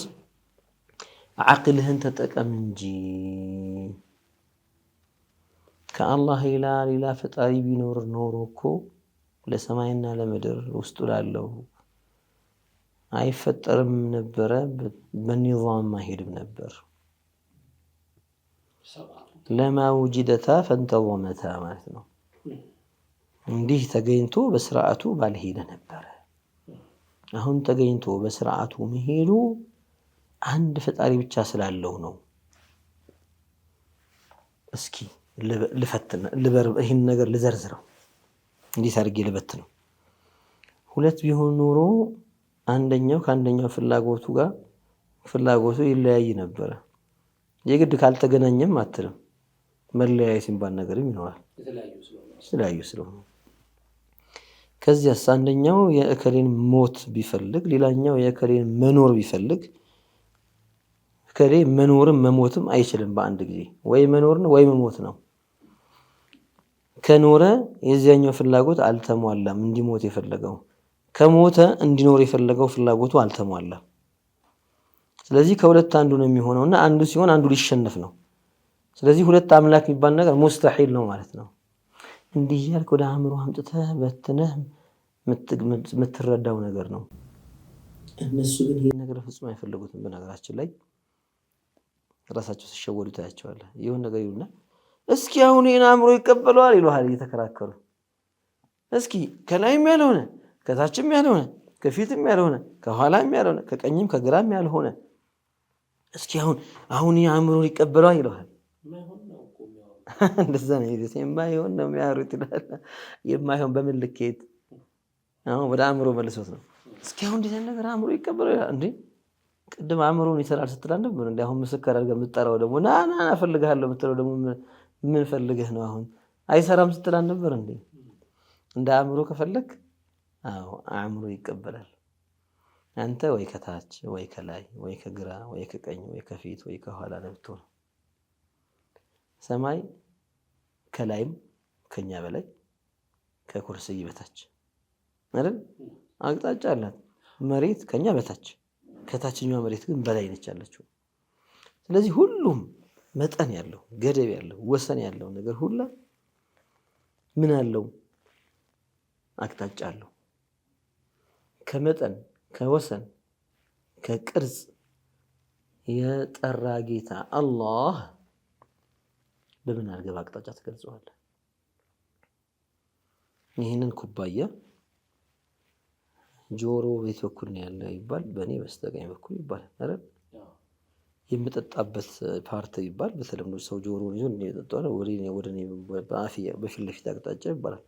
ዓቅልህን ተጠቀም እንጂ ከአላህ ሌላ ፈጣሪ ቢኖር ኖሮ እኮ ለሰማይና ለምድር ውስጡ ላለው አይፈጠርም ነበረ፣ በኒዛም አይሄድም ነበር። ለማ ውጅደታ ፈንተወመታ ማለት ነው። እንዲህ ተገኝቶ በስርዓቱ ባልሄደ ነበረ። አሁን ተገኝቶ በስርዓቱ መሄዱ አንድ ፈጣሪ ብቻ ስላለው ነው። እስኪ ይህን ነገር ልዘርዝረው፣ እንዴት አድርጌ ልበት ነው። 2 ቢሆን ኖሮ አንደኛው ከአንደኛው ፍላጎቱ ይለያይ ነበረ። የግድ ካልተገናኘም አትልም። መለያየት ሲባል ነገርም ይኖራል፣ የተለያዩ ስለሆነ። ከዚያስ አንደኛው የእከሌን ሞት ቢፈልግ ሌላኛው የእከሌን መኖር ቢፈልግ እከሌ መኖርም መሞትም አይችልም በአንድ ጊዜ። ወይ መኖር ነው ወይ መሞት ነው። ከኖረ የዚያኛው ፍላጎት አልተሟላም፣ እንዲሞት የፈለገው። ከሞተ እንዲኖር የፈለገው ፍላጎቱ አልተሟላም። ስለዚህ ከሁለት አንዱ ነው የሚሆነውና አንዱ ሲሆን አንዱ ሊሸነፍ ነው። ስለዚህ 2 አምላክ የሚባል ነገር ሙስተሒል ነው ማለት ነው። እንዲህ ያልክ ወደ አእምሮ አምጥተህ በትነህ የምትረዳው ነገር ነው። እነሱ ግን ይሄን ነገር ፍጹም አይፈልጉትም። በነገራችን ላይ ራሳቸው ሲሸወዱ ታያቸዋለህ። ይሁን ነገር ይሉና እስኪ አሁን ይሄን አእምሮ ይቀበለዋል ይሉሃል እየተከራከሩ። እስኪ ከላይም ያልሆነ ከታችም ያልሆነ ከፊትም ያልሆነ ከኋላም ያልሆነ ከቀኝም ከግራም ያልሆነ እስኪ አሁን የአእምሮ ይቀበለው ይለዋል። እንደዛ ነው የማይሆን ነው የሚያወሩት ይላል። የማይሆን በምን ልኬት አሁን ወደ አእምሮ መልሶት ነው። እስኪ አሁን እንደዚህ ነገር አእምሮ ይቀበለው ይላል። እንዴ ቅድም አእምሮን ይሰራል ስትል ነበር እንዴ? አሁን ምስክር አድርገህ የምትጠራው ደግሞ ና እፈልግሃለሁ የምትለው ደግሞ ምን ፈልገህ ነው? አሁን አይሰራም ስትል ነበር እንዴ? እንደ አእምሮ ከፈለክ አዎ አእምሮ ይቀበላል። አንተ ወይ ከታች ወይ ከላይ ወይ ከግራ ወይ ከቀኝ ወይ ከፊት ወይ ከኋላ ነው የምትሆነው። ሰማይ ከላይም ከኛ በላይ ከኩርሲይ በታች አይደል? አቅጣጫ አላት። መሬት ከኛ በታች ከታችኛው መሬት ግን በላይ ነች ያለችው። ስለዚህ ሁሉም መጠን ያለው ገደብ ያለው ወሰን ያለው ነገር ሁላ ምን አለው? አቅጣጫ አለው። ከመጠን ከወሰን ከቅርጽ የጠራ ጌታ አላህ በምን አድርገህ በአቅጣጫ ትገልጸዋለህ? ይህንን ኩባያ ጆሮ ቤት በኩል ነው ያለ ይባል፣ በእኔ በስተቀኝ በኩል ይባላል አይደል? የምጠጣበት ፓርት ይባል በተለምዶ ሰው ጆሮውን ይዞ እንደሚጠጣው ወደ እኔ በፊት ለፊት አቅጣጫ ይባላል።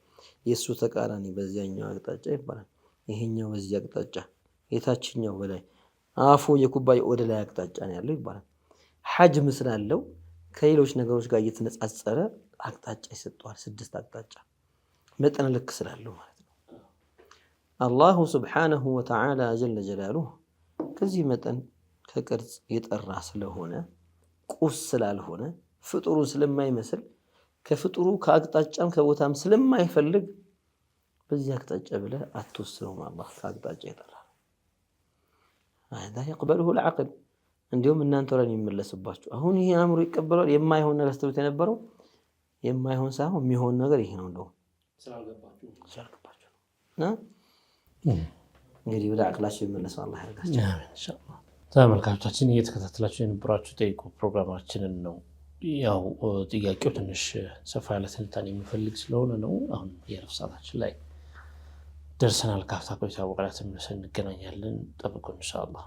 የእሱ ተቃራኒ በዚያኛው አቅጣጫ ይባላል። ይሄኛው በዚህ አቅጣጫ፣ የታችኛው በላይ፣ አፉ የኩባያ ወደ ላይ አቅጣጫ ነው ያለው ይባላል። ሐጅም ስላለው ከሌሎች ነገሮች ጋር እየተነጻጸረ አቅጣጫ ይሰጠዋል። 6 አቅጣጫ መጠን ልክ ስላለው ማለት ነው። አላሁ ስብሓነሁ ወተዓላ ጀለ ጀላሉሁ ከዚህ መጠን ከቅርጽ የጠራ ስለሆነ ቁስ ስላልሆነ ፍጡሩን ስለማይመስል ከፍጡሩ ከአቅጣጫም ከቦታም ስለማይፈልግ በዚህ አቅጣጫ ብለህ አትወስነውም። አላህ ከአቅጣጫ የጠራ هذا يقبله العقل። እንዲሁም እናንተ ወራን የሚመለስባችሁ አሁን ይሄ አእምሮ ይቀበላል የማይሆን ነገር ስትሉት የነበረው የማይሆን ሳይሆን የሚሆን ነገር ይሄ ነው እንደው ስላልገባችሁ እና እንግዲህ ወደ አቅላችሁ የሚመለሰው አላህ ያርጋችሁ ኢንሻአላህ። ተመልካቾቻችን እየተከታተላችሁ የነበራችሁ ጠይቁ ፕሮግራማችንን ነው። ያው ጥያቄው ትንሽ ሰፋ ያለ ትንታኔ የሚፈልግ ስለሆነ ነው። አሁን የረፍት ሰዓታችን ላይ ደርሰናል። ካፍታ ቆይታ በኋላ ተመልሰን እንገናኛለን። ጠብቁን ኢንሻአላህ።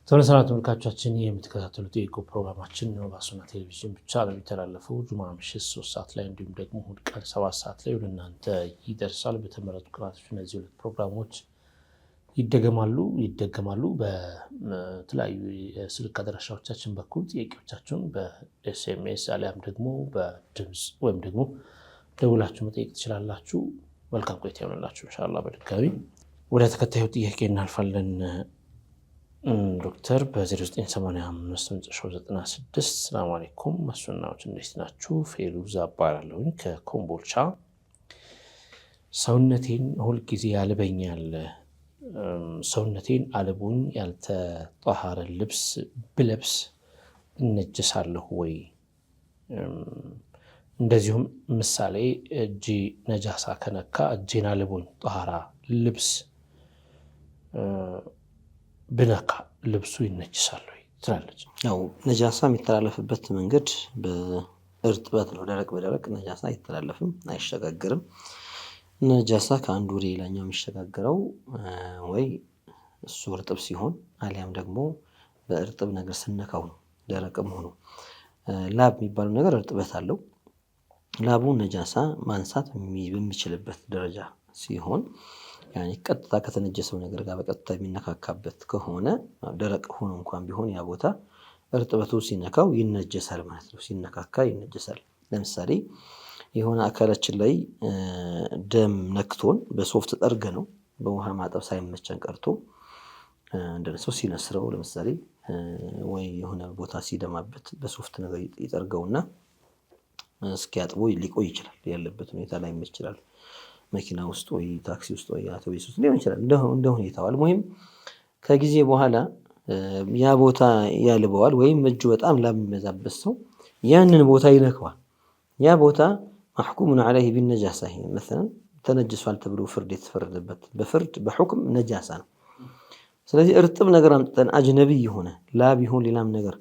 ተመልሰናል ተመልካቾቻችን። የምትከታተሉት የኢኮ ፕሮግራማችን ነው። በሱና ቴሌቪዥን ብቻ ነው የሚተላለፈው። ጁማ ምሽት 3 ሰዓት ላይ እንዲሁም ደግሞ እሁድ ቀን 7 ሰዓት ላይ ወደ እናንተ ይደርሳል። በተመረጡ ቀናቶች እነዚህ 2 ፕሮግራሞች ይደገማሉ። በተለያዩ የስልክ አድራሻዎቻችን በኩል ጥያቄዎቻችሁን በኤስኤምኤስ አሊያም ደግሞ በድምፅ ወይም ደግሞ ደውላችሁ መጠየቅ ትችላላችሁ። መልካም ቆይታ ይሆንላችሁ ኢንሻአላህ። በድጋሚ ወደ ተከታዩ ጥያቄ እናልፋለን። ዶክተር በ098596 ሰላም አለይኩም መስናዎች እንዴት ናችሁ? ፌሩዝ አባላለሁኝ ከኮምቦልቻ። ሰውነቴን ሁልጊዜ ያልበኛል። ሰውነቴን አልቦኝ ያልተጣሃረ ልብስ ብለብስ እነጀሳለሁ ወይ? እንደዚሁም ምሳሌ እጄ ነጃሳ ከነካ እጄን አልቦኝ ጣሃራ ልብስ ብነካ ልብሱ ይነጅሳል ወይ ትላለች። ያው ነጃሳ የሚተላለፍበት መንገድ በእርጥበት ነው። ደረቅ በደረቅ ነጃሳ አይተላለፍም፣ አይሸጋገርም። ነጃሳ ከአንዱ ወደ ሌላኛው የሚሸጋገረው ወይ እሱ እርጥብ ሲሆን አሊያም ደግሞ በእርጥብ ነገር ስነካው ነው። ደረቅም ሆኖ ላብ የሚባለው ነገር እርጥበት አለው። ላቡ ነጃሳ ማንሳት በሚችልበት ደረጃ ሲሆን ያኔ ቀጥታ ከተነጀሰው ነገር ጋር በቀጥታ የሚነካካበት ከሆነ ደረቅ ሆኖ እንኳን ቢሆን ያ ቦታ እርጥበቱ ሲነካው ይነጀሳል ማለት ነው። ሲነካካ ይነጀሳል። ለምሳሌ የሆነ አካላችን ላይ ደም ነክቶን በሶፍት ጠርገ ነው በውሃ ማጠብ ሳይመቸን ቀርቶ እንደነሰው ሲነስረው ለምሳሌ ወይ የሆነ ቦታ ሲደማበት በሶፍት ነገር ይጠርገውና እስኪያጥቦ ሊቆይ ይችላል። ያለበት ሁኔታ ላይ ይችላል። መኪና ውስጥ ወይ ታክሲ ውስጥ ወይ አውቶቡስ ውስጥ ሊሆን ይችላል። እንደ ሁኔታው አልሙሂም ከጊዜ በኋላ ያ ቦታ ያልበዋል ወይም እጁ በጣም ላብ የሚበዛበት ሰው ያንን ቦታ ይነካዋል። ያ ቦታ محكوم عليه بالنجاسة مثلا ተነጅሷል ተብሎ ፍርድ የተፈረደበት በፍርድ በሁክም ነጃሳ ነው። ስለዚህ እርጥብ ነገር አምጥተን አጅነቢ የሆነ ላብ ይሁን ሌላም ነገር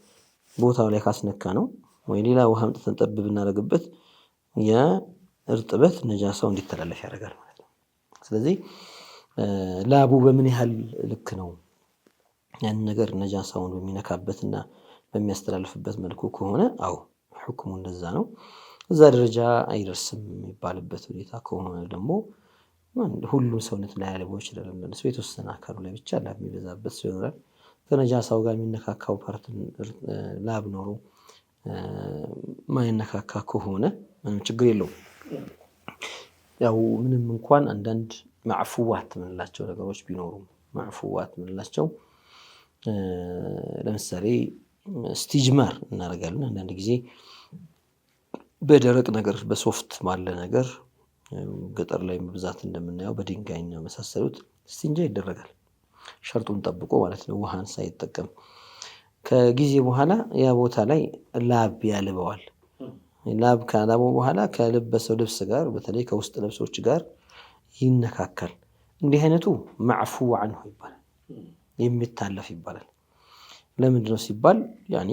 ቦታው ላይ ካስነካ ነው ወይ ሌላ ውሃ አምጥተን ጠብ ብናደርግበት ያ እርጥበት ነጃሳው እንዲተላለፍ ያደርጋል ማለት ነው። ስለዚህ ላቡ በምን ያህል ልክ ነው ያን ነገር ነጃሳውን በሚነካበትና በሚያስተላልፍበት መልኩ ከሆነ አው ሁክሙ እንደዛ ነው። እዛ ደረጃ አይደርስም የሚባልበት ሁኔታ ከሆነ ደግሞ ሁሉ ሰውነት ላይ ያለበው ይችላል። እንደዚህ የተወሰነ አካሉ ላይ ብቻ ላብ የሚበዛበት ሲሆን ከነጃሳው ጋር የሚነካካው ፓርት ላብ ኖሮ ማይነካካ ከሆነ ምንም ችግር የለውም። ያው ምንም እንኳን አንዳንድ ማዕፉዋት ምንላቸው ነገሮች ቢኖሩም ማዕፉዋት ምንላቸው ለምሳሌ ስቲጅማር እናደርጋለን አንዳንድ ጊዜ በደረቅ ነገር በሶፍት ባለ ነገር ገጠር ላይ በብዛት እንደምናየው በድንጋይና መሳሰሉት ስቲንጃ ይደረጋል ሸርጡን ጠብቆ ማለት ነው ውሃን ሳይጠቀም። ከጊዜ በኋላ ያ ቦታ ላይ ላብ ያልበዋል። ላብ ካላበው በኋላ ከለበሰው ልብስ ጋር በተለይ ከውስጥ ልብሶች ጋር ይነካካል። እንዲህ አይነቱ ማዕፉ ዐንሁ ይባላል የሚታለፍ ይባላል። ለምንድነው ሲባል ያኒ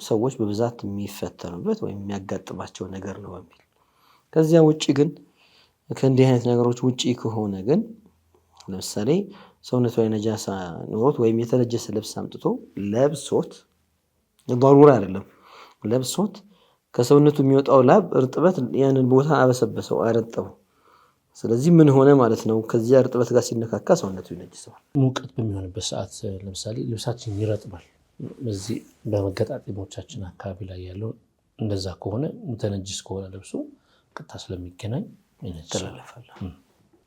ሰዎች በብዛት የሚፈተኑበት ወይም የሚያጋጥማቸው ነገር ነው በሚል። ከዚያ ውጪ ግን ከእንዲህ አይነት ነገሮች ውጪ ከሆነ ግን ለምሳሌ ሰውነቱ ላይ ነጃሳ ኖሮት ወይም የተነጀሰ ልብስ አምጥቶ ለብሶት ضروري አይደለም ለብሶት ከሰውነቱ የሚወጣው ላብ እርጥበት ያንን ቦታ አበሰበሰው አረጠበው። ስለዚህ ምን ሆነ ማለት ነው ከዚያ እርጥበት ጋር ሲነካካ ሰውነቱ ይነጅሰዋል። ሙቀት በሚሆንበት ሰዓት ለምሳሌ ልብሳችን ይረጥባል። በዚህ በመገጣጠሞቻችን አካባቢ ላይ ያለው እንደዛ ከሆነ ሙተነጅስ ከሆነ ልብሱ ቀጥታ ስለሚገናኝ ይተላለፋል።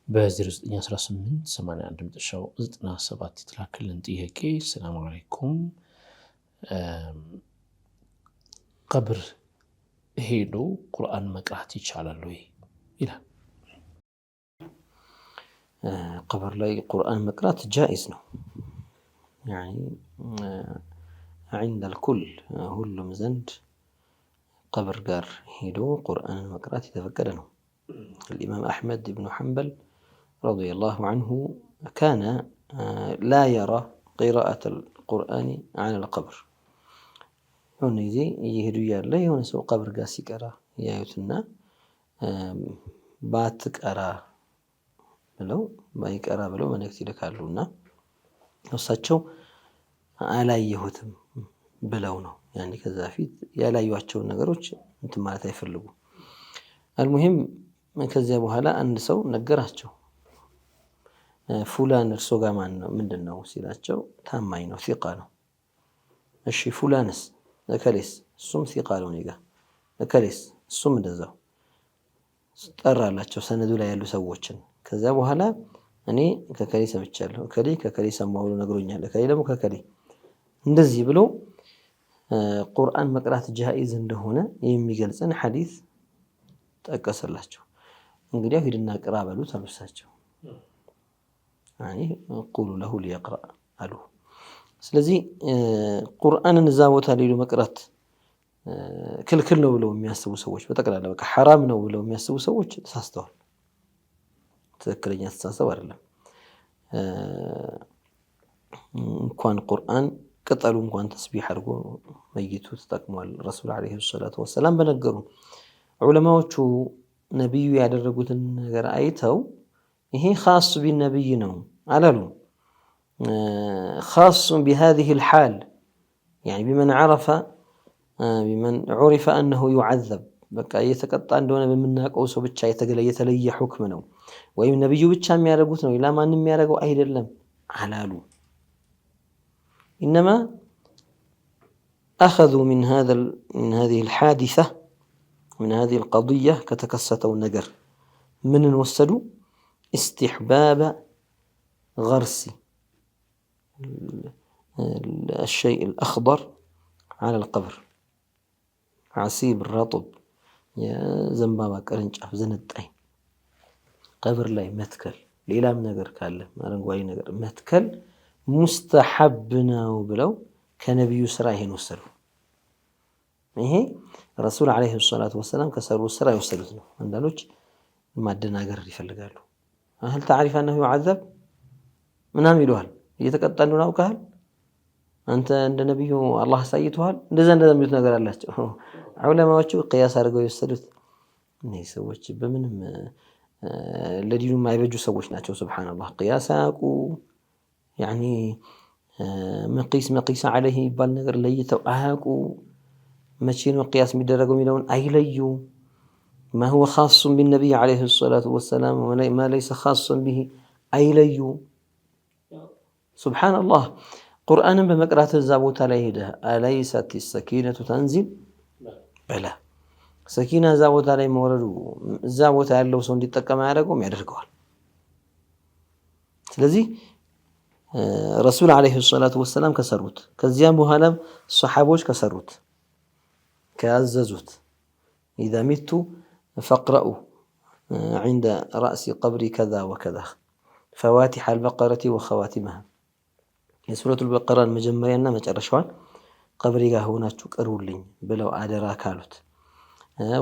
በ0918 81 መጨረሻው 97 የተላከልን ጥያቄ ሰላም አለይኩም ቀብር ሄዶ ቁርአን መቅራት ይቻላል ወይ ይላል። ቀብር ላይ ቁርአን መቅራት ጃኢዝ ነው። ያኒ عند الكل ሁሉም ዘንድ ቀብር ጋር ሄዶ ቁርአን መቅራት የተፈቀደ ነው። الإمام أحمد بن حنبل رضي الله عنه كان لا يرى قراءة القرآن على القبر. هون يجي يهدو يالله هون سو قبر قاسي كرا يايوتنا باتك أرا بلو بايك أرا بلو من يكتير كارلونا وصاتشو على يهوتم بلونه يعني كذا فيت يا لا يواتشو نقروش انتم ما تيفرلقوا. المهم من كذا بهلا أن سو نقراتشو فلان السوغا مندنا وسيلاتشو تامينو ثقانو الشي فلانس لكاليس السم ثقالو نيقا لكاليس السم دزاو ترى لاتشو سندو لا يلو سووچن كذا بهلا እኔ ከከሌ ሰምቻለሁ ከከሌ ሰማሁ ነግሮኛል ከሌ ደግሞ ከከሌ እንደዚህ ብሎ ቁርአን መቅራት ጃኢዝ እንደሆነ የሚገልጽን ሐዲስ ጠቀሰላቸው። እንግዲህ ሂድና ቅራ በሉ ተብሳቸው يعني قولوا له ليقرأ አሉ። ስለዚህ ቁርአንን እዛ ቦታ ላይ መቅራት ክልክል ነው ብለው የሚያስቡ ሰዎች በጠቅላላ በቃ حرام ነው ብለው የሚያስቡ ሰዎች ተሳስተዋል። ትክክለኛ አስተሳሰብ አይደለም። እንኳን ቁርአን ቅጠሉ እንኳን ተስቢህ አድርጎ መይቱ ተጠቅሟል ረሱል አለይሂ ሰላቱ ወሰለም በነገሩ። ዑለማዎቹ ነብዩ ያደረጉትን ነገር አይተው ይሄ خاص بالنبي ነው አላሉ። خاص بهذه الحال يعني بمن عرف أنه يعذب በቃ እየተቀጣ እንደሆነ በመናቀው ሰው ብቻ የተለየ ሁክም ነው ወይም ነብዩ ብቻ የሚያደርጉት ነው ሌላ ማንንም የሚያደርገው አይደለም አላሉ። إنما أخذوا من هذه الحادثة من هذه القضية كتكستوا النجر من وسدوا استحباب غرس الشيء الأخضر على القبر عصيب الرطب يا زنبابا قرنጫፍ زنطاي قبر ላይ መትከል ሌላም ነገር ካለ አረንጓዴ ነገር መትከል ሙስተሐብ ነው ብለው ከነብዩ ስራ ይሄን ወሰዱ። ይሄ ረሱል አለይሂ ሰላቱ ወሰለም ከሰሩ ስራ የወሰዱት ነው። አንዳንዶች ማደናገር ይፈልጋሉ። هل تعرف أنه يعذب ምናምን ይሉሃል። እየተቀጣ እንደሆነ አውቀሃል አንተ እንደ ነብዩ አላህ ሳይቷል እንደዛ የሚሉት ነገር አላቸው። ዑለማዎቹ ቅያስ አድርገው የወሰዱት እነዚህ ሰዎች በምንም ለዲኑ የማይበጁ ሰዎች ናቸው። ሱብሃንአላህ ቅያስ አያውቁ ያኒ መቂስ عليه ይባል ነገር ለይተው አያውቁ። መቼ ነው ቅያስ የሚደረገው የሚለውን አይለዩ። ما هو خاص بالنبي عليه الصلاة والسلام وما ليس خاصا به አይለዩ። ሱብሃንአላህ ቁርአንን በመቅራት እዛ ቦታ ላይ ሄደህ አለይሰት السكينة تنزل በላ ሰኪና እዛ ቦታ ላይ መውረዱ እዛ ቦታ ያለው ሰው እንዲጠቀም ያደርገውም ያደርገዋል። ስለዚህ ረሱል አለይሂ ሰላቱ ወሰላም ከሰሩት ከዚያም በኋላም ሱሐቦች ከሰሩት ካዘዙት إذا مت فاقرأوا عند رأس قبري كذا وكذا فواتح البقرة وخواتمها የሱረቱ አልበቀራን መጀመሪያና መጨረሻዋን ቀብሪ ጋር ሆናችሁ ቀሩልኝ ብለው አደራ ካሉት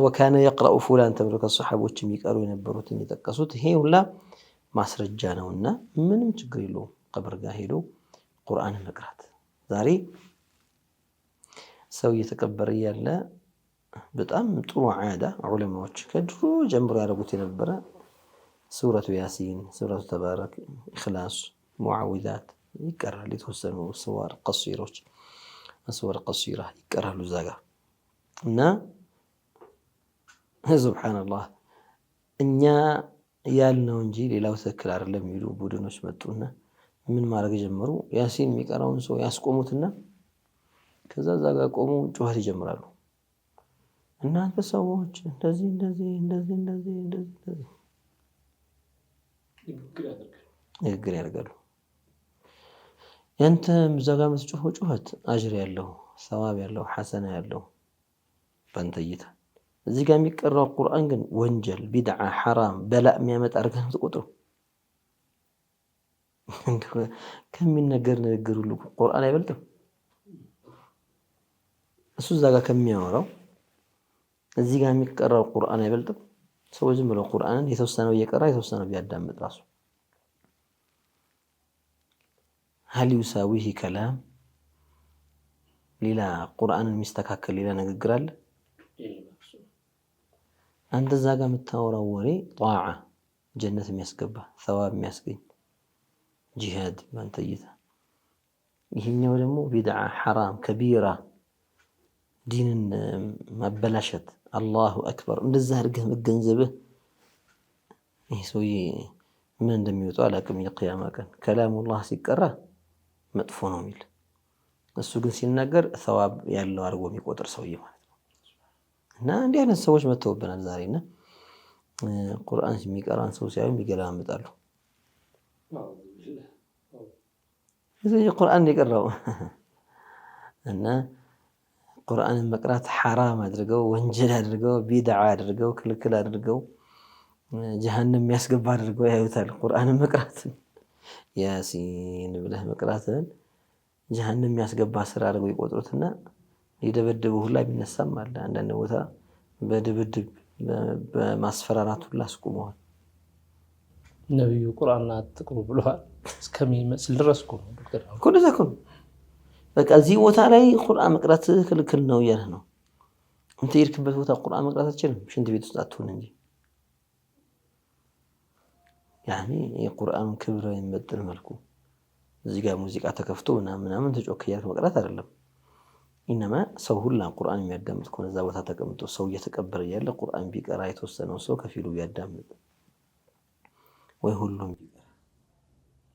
ወካነ يقرأ فلان ተብሎ ከሱሐቦች የሚቀሩ የነበሩትን የጠቀሱት ይሄ ሁላ ማስረጃ ነውና ምንም ችግር የለውም ቀብር ጋር ሄዶ ቁርአን መቅራት። ዛሬ ሰው እየተቀበረ ያለ በጣም ጥሩ ዓዳ ዑለማዎች ከድሮ ጀምሮ ያደረጉት የነበረ ሱረቱ ያሲን፣ ሱረቱ ተባረክ፣ ኢኽላስ፣ ሙዓዊዛት ይቀራል። የተወሰኑ ስዋር ቀሲሮች መስወር ቀሲራ ይቀራሉ እዛ ጋር እና ሱብሃንአላህ እኛ ያልነው እንጂ ሌላው ትክክል አይደለም የሚሉ ቡድኖች መጡና ምን ማድረግ ጀመሩ? ያሲን የሚቀራውን ሰው ያስቆሙትና ከዛ እዛ ጋር ቆሙ ጩኸት ይጀምራሉ። እናንተ ሰዎች እንደዚህ ንግግር ያደርጋሉ። ያንተ እዛ ጋር የምትጮኸው ጩኸት አጅር ያለው ሰዋብ ያለው ሐሰና ያለው ባንተ እይታ፣ እዚህ ጋር የሚቀራው ቁርአን ግን ወንጀል፣ ቢድዓ፣ ሐራም፣ በላእ የሚያመጣ አድርገህ የምትቆጥሩ ከሚነገር ንግግር ሁሉ ቁርአን አይበልጥም። እሱ እዛ ጋር ከሚያወራው እዚህ ጋር የሚቀራው ቁርአን አይበልጥም። ሰው ዝም ብሎ ቁርአንን የተወሰነው እየቀራ የተወሰነው ቢያዳምጥ ራሱ هل يساويه كلام ሌላ ቁርአንን የሚስተካከል ሌላ ንግግር አለ? አንተ እዛ ጋር የምታወራው ወሬ ጧዓ ጀነት የሚያስገባ ሰዋብ የሚያስገኝ ጂሃድ ባንተ እይታ፣ ይሄኛው ደግሞ ቢድዓ፣ ሐራም፣ ከቢራ፣ ዲንን ማበላሸት፣ አላሁ አክበር እንደዛ አድርገህ መገንዘብህ ይህ ሰውዬ ምን እንደሚወጣው አላውቅም። የቂያማ ቀን ከላሙላህ ሲቀራ መጥፎ ነው የሚል እሱ ግን ሲናገር ሰዋብ ያለው አድርጎ የሚቆጥር ሰውዬ ማለት ነው። እና እንዲህ አይነት ሰዎች መተውብናል ዛሬና ቁርአን የሚቀራን ሰው ሲያዩ ይገላምጣሉ። ስለዚህ ቁርአን የቀራው እና ቁርአንን መቅራት ሐራም አድርገው ወንጀል አድርገው ቢድዓ አድርገው ክልክል አድርገው ጀሃነም የሚያስገባ አድርገው ያዩታል። ቁርአንን መቅራት ያሲን ብለህ መቅራትን ጀሃነም የሚያስገባ ስራ አድርገው ይቆጥሩትና ይደበድቡ ሁላ ቢነሳም አለ። አንዳንድ ቦታ በድብድብ በማስፈራራት ሁላ አስቁመዋል። ነብዩ ቁርአን አትቅሩ ብለዋል እስከሚመስል ድረስ እኮ ነው ዶክተር ኩልዛ ኩል በቃ እዚህ ቦታ ላይ ቁርአን መቅራት ክልክል ነው እያለ ነው። እንት የሄድክበት ቦታ ቁርአን መቅራት አትችልም ሽንት ቤት ውስጥ አትሆን እንጂ ያኔ የቁርአን ክብር የሚመጥን መልኩ እዚህ ጋር ሙዚቃ ተከፍቶ ምናምን ተጮክ እያልክ መቅራት አይደለም። ኢነማ ሰው ሁላ ቁርአን የሚያዳምጥ ከሆነ እዛ ቦታ ተቀምጦ ሰው እየተቀበረ ያለ ቁርአን ቢቀራ የተወሰነው ሰው ከፊሉ ቢያዳምጥ ወይ ሁሉም ቢቀራ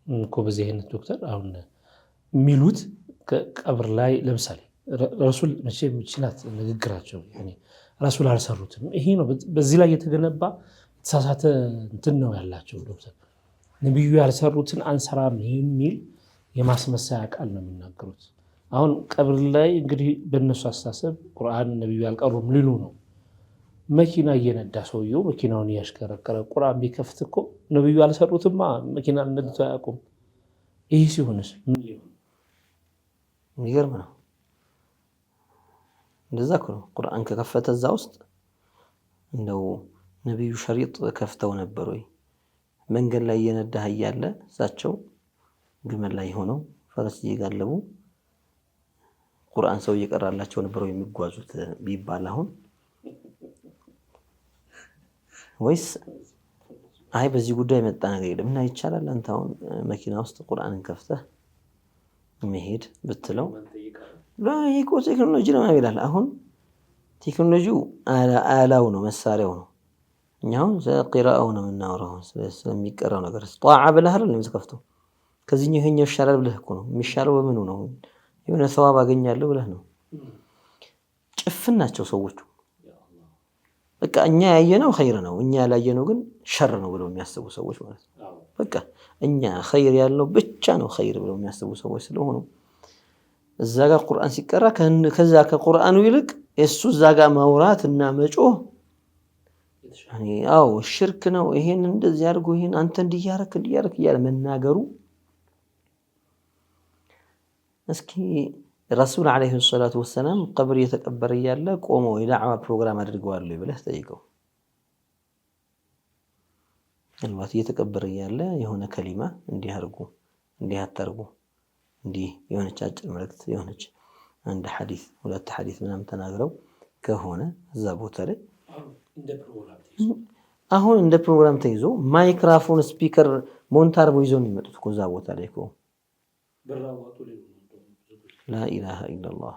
እኮ በዚህ አይነት ዶክተር አሁን የሚሉት ቀብር ላይ ለምሳሌ ረሱል መቼም ይችላል ንግግራቸው ያኔ ረሱል አልሰሩትም። ይሄ ነው በዚህ ላይ የተገነባ ተሳሳተ እንትን ነው ያላቸው ዶክተር ነብዩ ያልሰሩትን አንሰራም የሚል የማስመሰያ ቃል ነው የሚናገሩት። አሁን ቀብር ላይ እንግዲህ በእነሱ አስተሳሰብ ቁርአን ነብዩ ያልቀሩም ሊሉ ነው። መኪና እየነዳ ሰውየው መኪናውን እያሽከረከረ ቁርአን ቢከፍት እኮ ነብዩ ያልሰሩትማ መኪና ነድቶ አያውቁም። ይሄ ሲሆንስ ምን ይሆን? የሚገርም ነው። እንደዛ እኮ ነው ቁርአን ከከፈተ እዛ ውስጥ እንደው ነቢዩ ሸሪጥ ከፍተው ነበር ወይ? መንገድ ላይ እየነዳህ እያለ እሳቸው ግመል ላይ ሆነው ፈረስ እየጋለቡ ቁርአን ሰው እየቀራላቸው ነበር የሚጓዙት ቢባል አሁን ወይስ አይ በዚህ ጉዳይ መጣ ነገር የለም እና ይቻላል አንተ አሁን መኪና ውስጥ ቁርአንን ከፍተህ መሄድ ብትለው ይቆ ቴክኖሎጂ ነው ይላል። አሁን ቴክኖሎጂው አላው ነው መሳሪያው ነው። እኛው ቂራአው ነው የምናወራው ስለሚቀራው ነገር ጧዓ ብለህ አይደል የምትከፍተው። ከዚህኛው ይሄኛው ይሻላል ብለህ እኮ ነው። የሚሻለው በምኑ ነው? የሆነ ሰዋብ አገኛለሁ ብለህ ነው። ጭፍን ናቸው ሰዎቹ። በቃ እኛ ያየነው ኸይር ነው፣ እኛ ያላየነው ግን ሸር ነው ብለው የሚያስቡ ሰዎች ማለት ነው። በቃ እኛ ኸይር ያለው ብቻ ነው ኸይር ብለው የሚያስቡ ሰዎች ስለሆኑ እዛ ጋር ቁርአን ሲቀራ ከዛ ከቁርአኑ ይልቅ እሱ እዛ ጋር ማውራት እና መጮህ አው ሽርክ ነው። ይሄን እንደዚህ አድርጎ ይሄን አንተ እንዲያረክ እያለ መናገሩ እስኪ ረሱል አለይሂ ሰላቱ ወሰላም ቀብር የተቀበረ እያለ ቆመው የዳዕዋ ፕሮግራም አድርገዋል ብለህ ጠይቀው። ምናልባት እየተቀበረ እያለ የሆነ ከሊማ እንዲህ አድርጉ እንዲህ አታርጉ እንዲህ የሆነች አጭር መልእክት የሆነች አንድ ሐዲስ ሁለት ሐዲስ ምናምን ተናግረው ከሆነ እዛ ቦታ ላይ አሁን እንደ ፕሮግራም ተይዞ ማይክሮፎን ስፒከር ሞንታርቦ ይዞ ነው የሚመጡት እኮ እዛ ቦታ ላይ እኮ ላኢላሃ ኢላላህ።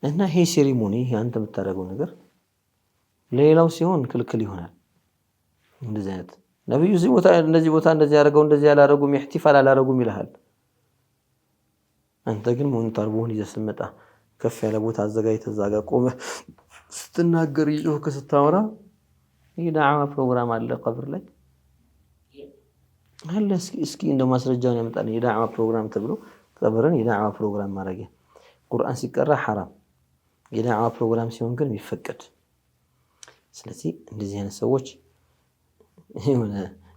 እና ይሄ ሴሪሞኒ አንተ የምታደርገው ነገር ሌላው ሲሆን ክልክል ይሆናል። እንደዚህ አይነት ነብዩ እዚህ ቦታ እንደዚህ ቦታ እንደዚህ ያደረገው እንደዚህ ያላረጉም ኢህቲፋል አላረጉም ይልሃል። አንተ ግን ሞንታርቦን ይዘህ ስትመጣ ከፍ ያለ ቦታ አዘጋጅተህ እዛ ጋር ቆመህ ስትናገር ይጮህ ከስታወራ የዳዕዋ ፕሮግራም አለ ቀብር ላይ አለ። እስኪ እንደው ማስረጃውን ያመጣል። የዳዕዋ ፕሮግራም ተብሎ ቀብርን የዳዕዋ ፕሮግራም ማድረጊያ ቁርአን ሲቀራ ሐራም፣ የዳዕዋ ፕሮግራም ሲሆን ግን የሚፈቀድ። ስለዚህ እንደዚህ አይነት ሰዎች የሆነ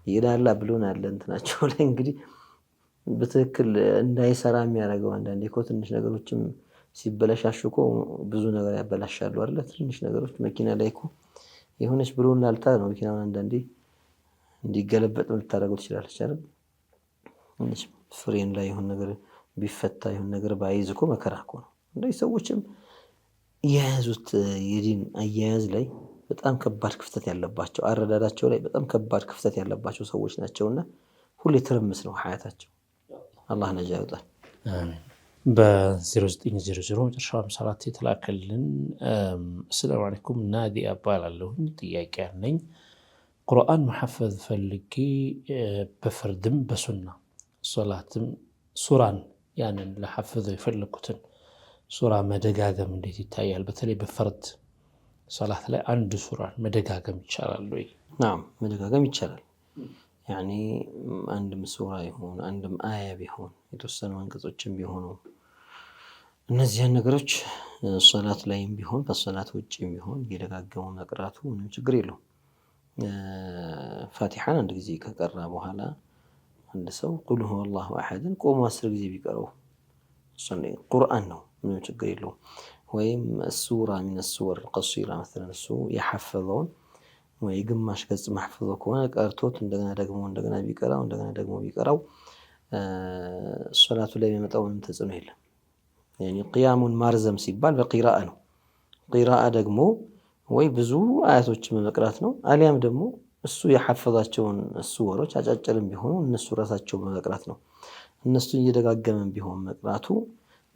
ይላላ ብሎን አለ እንትናቸው ላይ እንግዲህ በትክክል እንዳይሰራ የሚያደርገው አንዳንዴ እኮ ትንሽ ነገሮችም ሲበላሻሹ እኮ ብዙ ነገር ያበላሻሉ አይደል? ትንሽ ነገሮች መኪና ላይ እኮ የሆነች ብሎን ላልታ ነው መኪናውን አንዳንዴ እንዲገለበጥ ልታደርገው ትችላለች አይደል? ትንሽ ፍሬን ላይ የሆነ ነገር ቢፈታ የሆነ ነገር ባይዝ እኮ መከራ እኮ ነው። እንደዚህ ሰዎችም የያዙት የዲን አያያዝ ላይ በጣም ከባድ ክፍተት ያለባቸው፣ አረዳዳቸው ላይ በጣም ከባድ ክፍተት ያለባቸው ሰዎች ናቸውና ሁሌ ትርምስ ነው ሐያታቸው። አላህ ነጃ ያውጣል። አሜን። በ0900 መጨረሻው 54 የተላከልን አሰላሙ አለይኩም ናዲ አባላለሁ። ጥያቄ አለኝ። ቁርአን መሐፈዝ ፈልጌ በፍርድም በሱና ሶላትም ሱራን ያንን ለሐፈዘው የፈለኩትን ሱራ መደጋገም እንዴት ይታያል? በተለይ በፈርድ ሶላት ላይ አንድ ሱራን መደጋገም ይቻላል ወይ? ናም መደጋገም ይቻላል። ያኒ አንድም ሱራ ይሁን አንድም አያ ቢሆን የተወሰኑ አንቀጾችም ቢሆኑ እነዚህን ነገሮች ሶላት ላይም ቢሆን ከሶላት ውጪም ቢሆን እየደጋገሙ መቅራቱ ምንም ችግር የለውም። ፋቲሓን አንድ ጊዜ ከቀራ በኋላ አንድ ሰው ቁል ሁወ አላሁ አሐድን ቆሞ 10 ጊዜ ቢቀረው ቁርአን ነው፣ ምንም ችግር የለውም። ወይም ሱራ ሚነ ሱወር ቀሲራ مثلا እሱ የሐፈዘውን ወይ ግማሽ ገጽ ማህፈዝ ከሆነ ቀርቶት እንደገና ቢቀራው ሶላቱ ላይ የሚመጣው ምንም ተጽዕኖ የለም። ያኒ ቂያሙን ማርዘም ሲባል በቂራአ ነው። ቂራአ ደግሞ ወይ ብዙ አያቶችን በመቅራት ነው፣ አሊያም ደግሞ እሱ የሐፈዛቸውን ሱወሮች አጫጭርም ቢሆኑ እነሱ ራሳቸው በመቅራት ነው። እነሱን እየደጋገመን ቢሆን መቅራቱ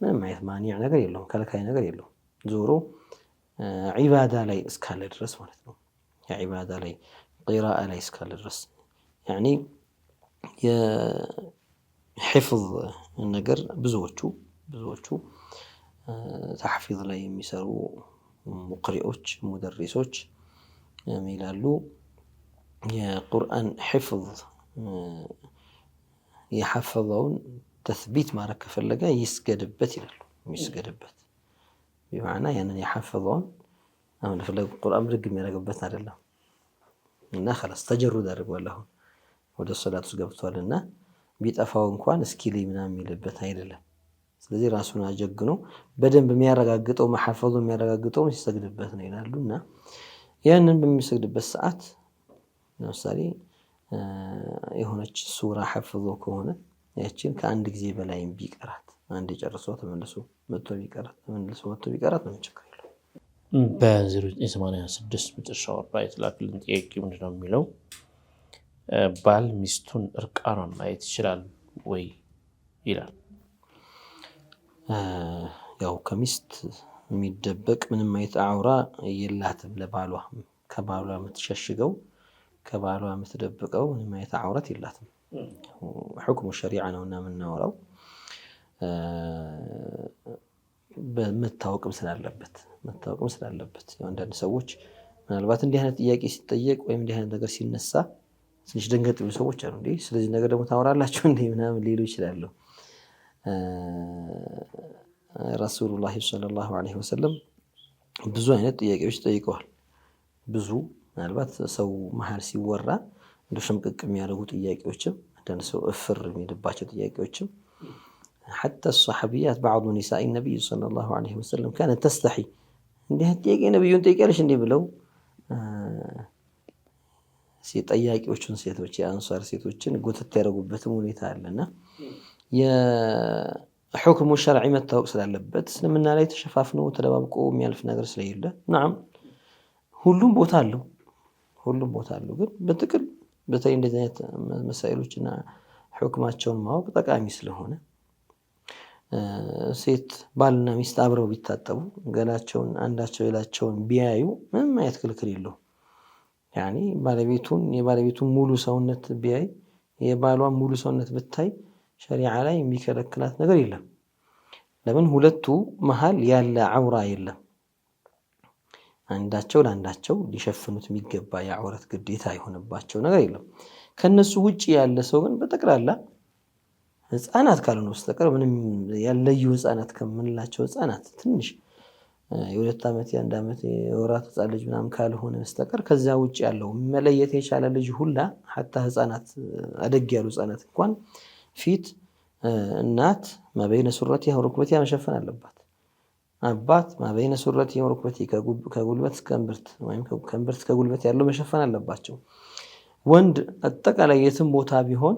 ምንም አይነት ማኒዕ ነገር የለውም፣ ከልካይ ነገር የለውም። ዞሮ ዒባዳ ላይ እስካለ ድረስ ማለት ነው። የዒባዳ ላይ ቂራአ ላይ እስካለ ድረስ ያኒ የሒፍዝ ነገር ብዙዎቹ ተሕፊዝ ላይ የሚሰሩ ሙቅሪዎች ሙደሪሶች ይላሉ የቁርአን ሒፍዝ የሐፈዘውን ተስቢት ማድረግ ከፈለገ ይስገድበት ይላሉ። ይስገድበት በማዕና ያንን የሐፈዘውን አሁን ለፈለገ ቁርአን ብድግ የሚያደርግበት አይደለም እና خلاص ተጀሩድ አድርጓል። አሁን ወደ ሶላት ውስጥ ገብቷልና ቢጠፋው እንኳን እስኪ ላይ ምናምን የሚልበት አይደለም። ስለዚህ ራሱን አጀግኖ በደንብ የሚያረጋግጠው መሐፈዙ የሚያረጋግጠው ሲሰግድበት ነው ይላሉና ያንን በሚሰግድበት ሰዓት ለምሳሌ የሆነች ሱራ ሐፍዞ ከሆነ ያችን ከአንድ ጊዜ በላይም ቢቀራት አንድ ጨርሶ ተመልሶ መጥቶ ቢቀራት ምን ችግር የለውም። በ0986 መጨረሻው ላይ የተላከልን ጥያቄ ምንድነው የሚለው ባል ሚስቱን እርቃኗን ማየት ይችላል ወይ ይላል። ያው ከሚስት የሚደበቅ ምንም አይነት አውራ የላትም ለባሏ ከባሏ የምትሸሽገው ከባሏ የምትደብቀው ምንም አይነት አውራት የላትም። ሁክሙ ሸሪዓ ነውና የምናወራው በመታወቅም ስላለበት አንዳንድ ሰዎች ምናልባት እንዲህ አይነት ጥያቄ ሲጠየቅ ወይም እንዲህ አይነት ነገር ሲነሳ ትንሽ ደንገጥ የሚሉ ሰዎች አሉ። እንዴ ስለዚህ ነገር ደግሞ ታወራላችሁ እንዴ ምናምን ሊሉ ይችላሉ። ረሱሉላህ ሰለላሁ ዐለይሂ ወሰለም ብዙ አይነት ጥያቄዎች ጠይቀዋል። ብዙ ምናልባት ሰው መሀል ሲወራ እንደ ሸምቅቅ የሚያደርጉ ጥያቄዎችም አንዳንድ ሰው እፍር የሚልባቸው ጥያቄዎችም حتى الصحابيات بعض نساء النبي صلى الله عليه وسلم كانت تستحي እንዲህ ጥያቄ ነብዩን ጠይቀልሽ እንዴ ብለው ሲጠያቂዎቹን ሴቶች የአንሷር ሴቶችን ጎተት ያደረጉበት ሁኔታ አለና የሁክሙ ሸርዒ መታወቅ ስላለበት እስልምና ላይ ተሸፋፍኖ ተደባብቆ የሚያልፍ ነገር ስለሌለ نعم ሁሉም ቦታ አለው ግን በጥቅል በተለይ እንደዚህ አይነት መሳኢሎችና ሁክማቸውን ማወቅ ጠቃሚ ስለሆነ ሴት ባልና ሚስት አብረው ቢታጠቡ ገላቸውን አንዳቸው ሌላቸውን ቢያዩ ምንም አይነት ክልክል የለውም። ያኒ የባለቤቱን ሙሉ ሰውነት ቢያይ የባሏን ሙሉ ሰውነት ብታይ ሸሪዓ ላይ የሚከለክላት ነገር የለም። ለምን ሁለቱ መሃል ያለ አውራ የለም። አንዳቸው ለአንዳቸው ሊሸፍኑት የሚገባ የአውረት ግዴታ የሆነባቸው ነገር የለም። ከነሱ ውጪ ያለ ሰው ግን በጠቅላላ ህፃናት ካልሆነ በስተቀር ምንም ያለዩ ህፃናት ከምንላቸው ህፃናት ትንሽ የሁለት ዓመት የአንድ ዓመት የወራት ህፃን ልጅ ምናምን ካልሆነ በስተቀር ከዛ ውጪ ያለው መለየት የቻለ ልጅ ሁላ hatta ህፃናት አደግ ያሉ ህፃናት እንኳን ፊት እናት ማበይነ ሱረቲሃ ወሩክበቲሃ መሸፈን አለባት። አባት ማበይነ ሱረቲሃ ወሩክበቲሃ ከጉልበት እስከ እምብርት ወይም ከእምብርት እስከ ጉልበት ያለው መሸፈን አለባቸው። ወንድ አጠቃላይ የትም ቦታ ቢሆን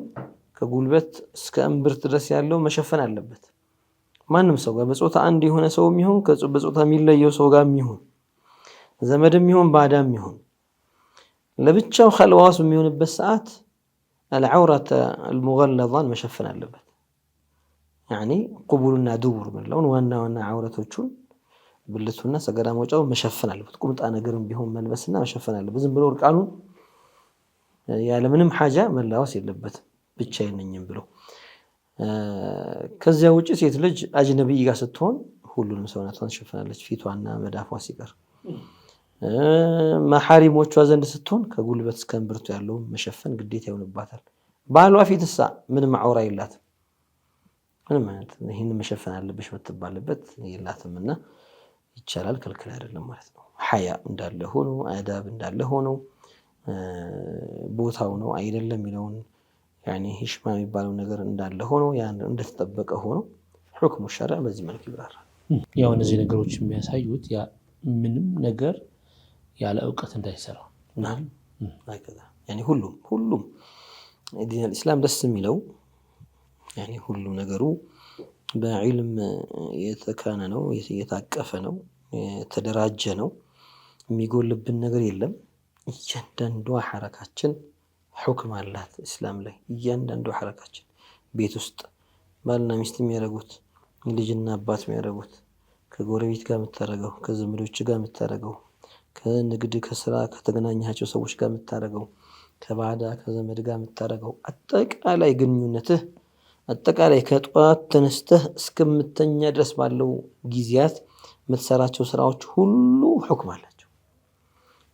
ከጉልበት እስከ እምብርት ድረስ ያለው መሸፈን አለበት። ማንም ሰው ጋር በጾታ አንድ የሆነ ሰው የሚሆን በጾታ የሚለየው ሰው ጋር የሚሆን ዘመድም ይሁን ባዳም ይሁን ለብቻው ኸልዋስ የሚሆንበት ሰዓት العورة المغلظة መሸፈን አለበት። يعني قبولنا دبر ምንለውን ዋና አውረቶቹን ብልቱና ሰገራ መውጫው መሸፈን አለበት። ቁምጣ ነገርም ቢሆን መልበስና መሸፈን አለበት። ዝም ብሎ እርቃኑን ያለ ምንም ሐጃ መላወስ የለበትም ብቻዬን ነኝም ብሎ። ከዚያ ውጪ ሴት ልጅ አጅነቢይ ጋር ስትሆን ሁሉንም ሰውነቷን ትሸፍናለች ፊቷና መዳፏ ሲቀር። መሐሪሞቿ ዘንድ ስትሆን ከጉልበት እስከ እምብርቱ ያለው መሸፈን ግዴታ ይሆንባታል። ባሏ ፊትሳ ምንም አውራ የላትም። ምንም ማለት ይሄን መሸፈን አለብሽ መተባለበት የላትምና ይቻላል፣ ክልክል አይደለም ማለት ነው። ሐያ እንዳለ ሆኖ አዳብ እንዳለ ሆኖ ቦታው ነው አይደለም የሚለውን يعني ሂሽማ የሚባለው ነገር እንዳለ ሆኖ ያን እንደተጠበቀ ሆኖ ሁክሙ ሸርዕ በዚህ መልኩ ይብራራል። ያው እነዚህ ነገሮች የሚያሳዩት ያ ምንም ነገር ያለ ዕውቀት እንዳይሰራ አይከዛ يعني ሁሉም ዲን الاسلام ደስ የሚለው يعني ሁሉም ነገሩ በዕልም የተካነ ነው፣ የታቀፈ ነው፣ የተደራጀ ነው። የሚጎልብን ነገር የለም። እያንዳንዱ ሐረካችን ሁክም አላት እስላም ላይ። እያንዳንዱ ሐረካችን ቤት ውስጥ ባልና ሚስት የሚያደርጉት ልጅና አባት የሚያደርጉት ከጎረቤት ጋር የምታደርገው ከዘመዶች ጋር የምታደርገው ከንግድ ከስራ ከተገናኛቸው ሰዎች ጋር የምታደርገው ከባዳ ከዘመድ ጋር የምታደርገው አጠቃላይ ግንኙነትህ አጠቃላይ ከጧት ተነስተህ እስከምተኛ ድረስ ባለው ጊዜያት የምትሰራቸው ስራዎች ሁሉ ሁክም አላቸው።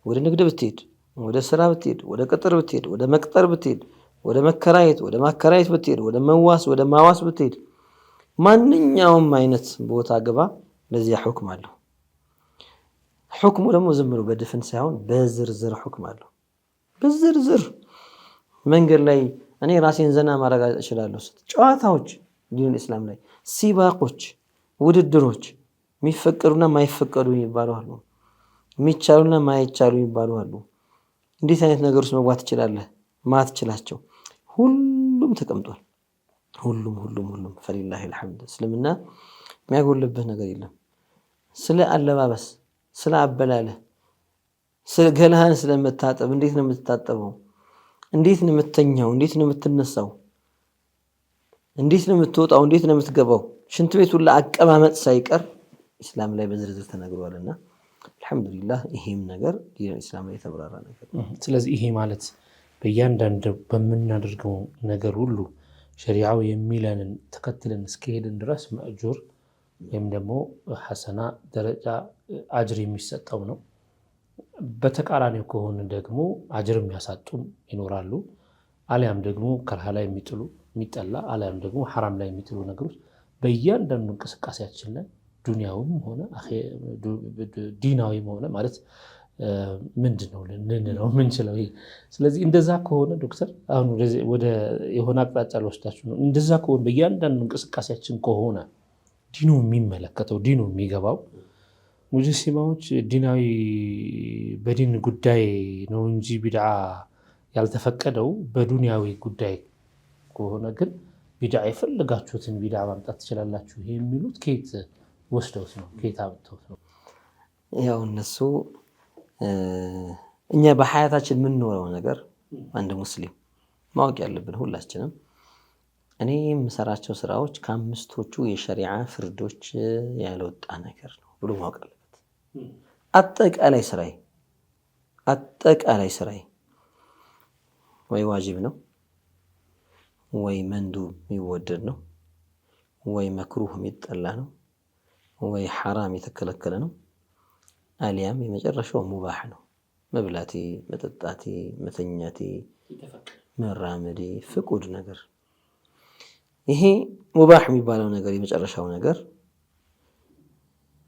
ወደ ንግድ ብትሄድ፣ ወደ ስራ ብትሄድ፣ ወደ ቅጥር ብትሄድ፣ ወደ መቅጠር ብትሄድ፣ ወደ መከራየት ወደ ማከራየት ብትሄድ፣ ወደ መዋስ ወደ ማዋስ ብትሄድ፣ ማንኛውም አይነት ቦታ ግባ ለዚያ ሁክም አለው። ሁክሙ ደግሞ ዝም ብሎ በድፍን ሳይሆን በዝርዝር ሁክም አለው። በዝርዝር መንገድ ላይ እኔ ራሴን ዘና ማድረግ እችላለሁ። ጨዋታዎች ዲን እስላም ላይ ሲባቆች፣ ውድድሮች የሚፈቀዱና ማይፈቀዱ ይባሉ አሉ። የሚቻሉና ማይቻሉ ይባሉ አሉ። እንዴት አይነት ነገሮች መግባት ትችላለህ ማትችላቸው ሁሉም ተቀምጧል። ሁሉም ፈሊላሂ አልሐምድ። እስልምና የሚያጎልብህ ነገር የለም። ስለ አለባበስ፣ ስለ አበላለህ፣ ስለ ገላህን ስለመታጠብ፣ እንዴት ነው የምትታጠበው፣ እንዴት ነው የምትተኛው፣ እንዴት ነው የምትነሳው፣ እንዴት ነው የምትወጣው፣ እንዴት ነው የምትገባው፣ ሽንት ቤት ሁሉ አቀማመጥ ሳይቀር ኢስላም ላይ በዝርዝር ተነግሯልና አልሐምዱሊላህ ይሄም ነገር ዲን ኢስላም ላይ የተብራራ ነገር። ስለዚህ ይሄ ማለት በእያንዳንዱ በምናደርገው ነገር ሁሉ ሸሪዓው የሚለንን ተከትለን እስከሄድን ድረስ መእጁር ወይም ደግሞ ሐሰና ደረጃ አጅር የሚሰጠው ነው። በተቃራኒው ከሆነ ደግሞ አጅር የሚያሳጡም ይኖራሉ። አሊያም ደግሞ ከርሃ ላይ የሚጥሉ የሚጠላ አሊያም ደግሞ ሐራም ላይ የሚጥሉ ነገሮች በእያንዳንዱ እንቅስቃሴያችን ላይ ዱንያውም ሆነ ዲናዊም ሆነ ማለት ምንድን ነው ልንለው የምንችለው ይሄ። ስለዚህ እንደዛ ከሆነ ዶክተር አሁን ወደ የሆነ አቅጣጫ ልወስዳችሁ ነው። እንደዛ ከሆነ በእያንዳንዱ እንቅስቃሴያችን ከሆነ ዲኑ የሚመለከተው ዲኑ የሚገባው ሙጀሲማዎች ዲናዊ በዲን ጉዳይ ነው እንጂ ቢድዓ ያልተፈቀደው በዱንያዊ ጉዳይ ከሆነ ግን ቢድዓ የፈለጋችሁትን ቢድዓ ማምጣት ትችላላችሁ የሚሉት ከየት ወስደውት ነው? ከየት አምጥተውት ነው? ያው እነሱ እኛ በሐያታችን የምንኖረው ነገር አንድ ሙስሊም ማወቅ ያለብን ሁላችንም እኔ የምሰራቸው ስራዎች ከአምስቶቹ የሸሪዓ ፍርዶች ያልወጣ ነገር ነው ብሎ ማወቅ አለበት። አጠቃላይ ስራዬ ወይ ዋጅብ ነው ወይ መንዱብ የሚወደድ ነው ወይ መክሩህ የሚጠላ ነው ወይ ሐራም የተከለከለ ነው አሊያም የመጨረሻው ሙባህ ነው። መብላቴ፣ መጠጣቴ፣ መተኛቴ፣ መራመዴ ፍቁድ ነገር። ይሄ ሙባህ የሚባለው ነገር የመጨረሻው ነገር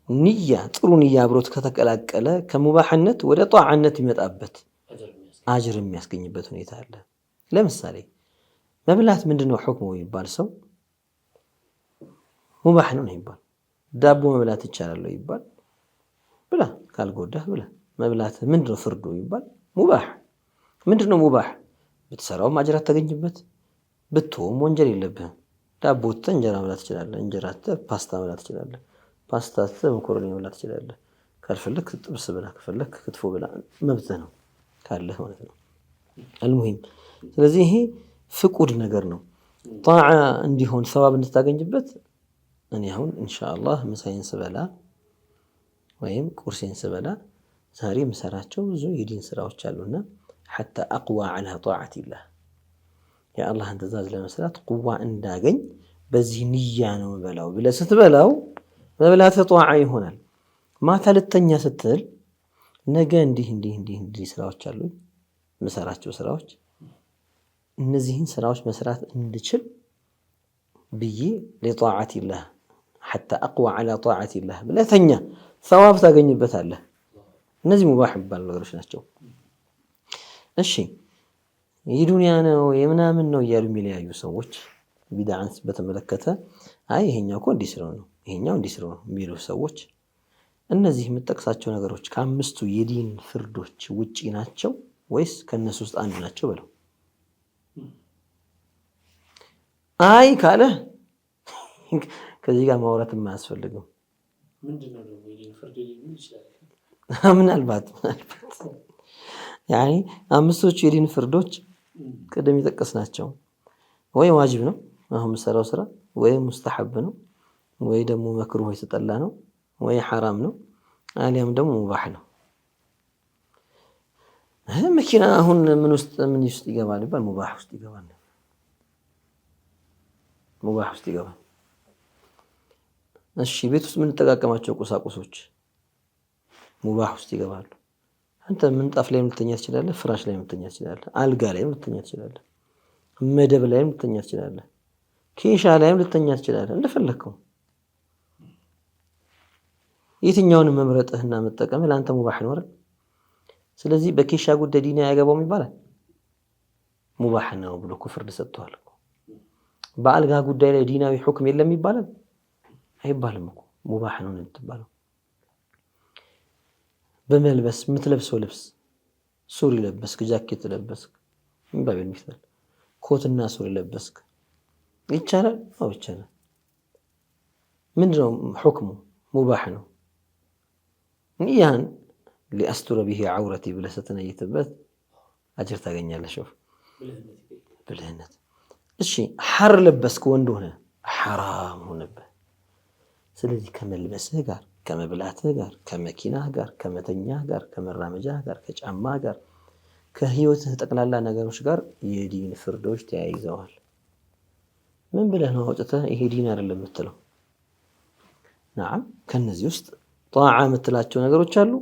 ንያ ጥሩ ንያ አብሮት ከተቀላቀለ ከሙባህነት ወደ ጧዓነት ይመጣበት አጅር የሚያስገኝበት ሁኔታ አለ። ለምሳሌ መብላት ምንድነው ሁክሙ ይባል ሰው ሙባህ ነው ይባል። ዳቦ መብላት ይቻላል ይባል ብላ ካልጎዳህ ብላ። መብላት ምንድነው ፍርዱ ይባል ሙባህ። ምንድነው ሙባህ? ብትሰራውም አጅር አታገኝበት፣ ብትተውም ወንጀል የለብህም። ዳቦ እንጀራ መብላት ትችላለህ፣ እንጀራ ፓስታ መብላት ትችላለህ፣ ፓስታ መኮረኒ መብላት ትችላለህ። ካልፈለክ ጥብስ ብላ፣ ከፈለክ ክትፎ ብላ፣ መብትህ ነው ካለህ ማለት ነው። አልሙሂም ስለዚህ ይሄ ፍቁድ ነገር ነው። ጣዓ እንዲሆን ሰዋብ እንድታገኝበት እኔ አሁን ኢንሻአላህ ምሳዬን ስበላ ወይም ቁርሴን ስበላ ዛሬ የምሰራቸው ብዙ የዲን ስራዎች አሉና ሐታ አቅዋ ዐላ ጣዓቲላህ የአላህን ትእዛዝ ለመስራት ቁዋ እንዳገኝ በዚህ ንያ ነው የምበላው ብለህ ስትበላው መብላትህ ጧዓ ይሆናል። ማታ ልተኛ ስትል ነገ እንዲህ ስራዎች አሉኝ የምሰራቸው ስራዎች እነዚህን ስራዎች መስራት እንድችል ብዬ ለጣዓቲላህ ሐታ አቅዋ ዐላ ጣዓቲላህ ብለህ ተኛ፣ ሰዋብ ታገኝበታለህ። እነዚህ ሙባህ የሚባሉ ነገሮች ናቸው። እሺ የዱንያ ነው የምናምን ነው እያሉ የሚለያዩ ሰዎች ቢድዓን በተመለከተ አይ ይሄኛው እኮ እንዲህ ስለሆነ ነው ይሄኛው እንዲህ ስለሆነ ነው የሚሉ ሰዎች እነዚህ የምጠቅሳቸው ነገሮች ከአምስቱ የዲን ፍርዶች ውጪ ናቸው ወይስ ከነሱ ውስጥ አንዱ ናቸው ብለው አይ ካለ ከዚህ ጋር ማውራት የማያስፈልግም። ምንድነው ደግሞ የዲን ፍርድ ሊሆን ይችላል? ምናልባት ያኒ አምስቶቹ የዲን ፍርዶች ቅድም የጠቀስናቸው ወይ ዋጅብ ነው አሁን የምሰራው ስራ፣ ወይ ሙስተሐብ ነው፣ ወይ ደግሞ መክሩህ የተጠላ ነው፣ ወይ ሐራም ነው፣ አሊያም ደግሞ ሙባህ ነው። መኪና አሁን ምን ውስጥ ይገባል ይባል? ሙባህ ውስጥ ይገባል። ሙባህ ውስጥ ይገባል። እሺ ቤት ውስጥ የምንጠቃቀማቸው ቁሳቁሶች ሙባህ ውስጥ ይገባሉ። አንተ ምንጣፍ ላይ ልተኛ ትችላለህ፣ ፍራሽ ላይ ልተኛ ትችላለህ፣ አልጋ ላይ ልተኛ ትችላለህ፣ መደብ ላይ ልተኛ ትችላለህ፣ ኬሻ ላይ ልተኛ ትችላለህ፣ እንደፈለከው። የትኛውን መምረጥህና መጠቀምህ ለአንተ ሙባህ ነው አይደል? ስለዚህ በኬሻ ጉዳይ ዲን ያገባውም ይባላል ሙባህ ነው ብሎ ፍርድ ሰጥቷል እኮ። በአልጋ ጉዳይ ላይ ዲናዊ ሁክም የለም ይባላል አይባልም እኮ ሙባህ ነው የምትባለው። በመልበስ የምትለብሰው ልብስ ሱሪ ለበስክ ጃኬት ለበስክ ምንባብ የሚፈል ኮትና ሱሪ ለበስክ ይቻላል? አዎ ይቻላል። ምንድነው ሁክሙ? ሙባህ ነው። ያን ሊአስቱረ ቢሂ ዐውረቲ ብለህ ስትነይትበት አጅር ታገኛለህ። ሹፍ ብልህነት። እሺ ሐር ለበስክ ወንድ ሆነ ሐራም ሆነብህ። ስለዚህ ከመልበስህ ጋር ከመብላትህ ጋር ከመኪናህ ጋር ከመተኛህ ጋር ከመራመጃህ ጋር ከጫማህ ጋር ከህይወትህ ጠቅላላ ነገሮች ጋር የዲን ፍርዶች ተያይዘዋል። ምን ብለህ ነው አውጥተህ ይሄ ዲን አይደለም የምትለው? ነዓም ከነዚህ ውስጥ ጣዓ የምትላቸው ነገሮች አሉ፣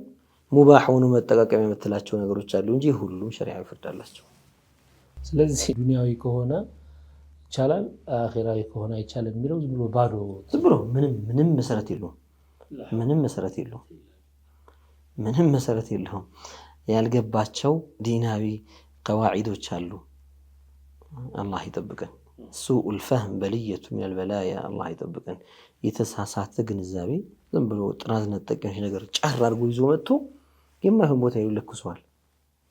ሙባህ ሆኖ መጠቃቀም የምትላቸው ነገሮች አሉ እንጂ ሁሉም ሸሪዓዊ ፍርድ አላቸው። ስለዚህ ዱንያዊ ከሆነ ይቻላል፣ አኺራዊ ከሆነ አይቻልም የሚለው ዝም ብሎ ባዶ ዝም ብሎ ምንም መሰረት የለውም። ምንም መሰረት የለውም። ያልገባቸው ዲናዊ ቀዋዒዶች አሉ። አላህ ይጠብቀን። ሱኡል ፈህም በልየቱ ሚነል በላያ። አላህ ይጠብቀን። የተሳሳተ ግንዛቤ ዝም ብሎ ጥራዝ ነጠቅ ነገር ጫር አድርጎ ይዞ መጥቶ የማይሆን ቦታ ይለኩሰዋል።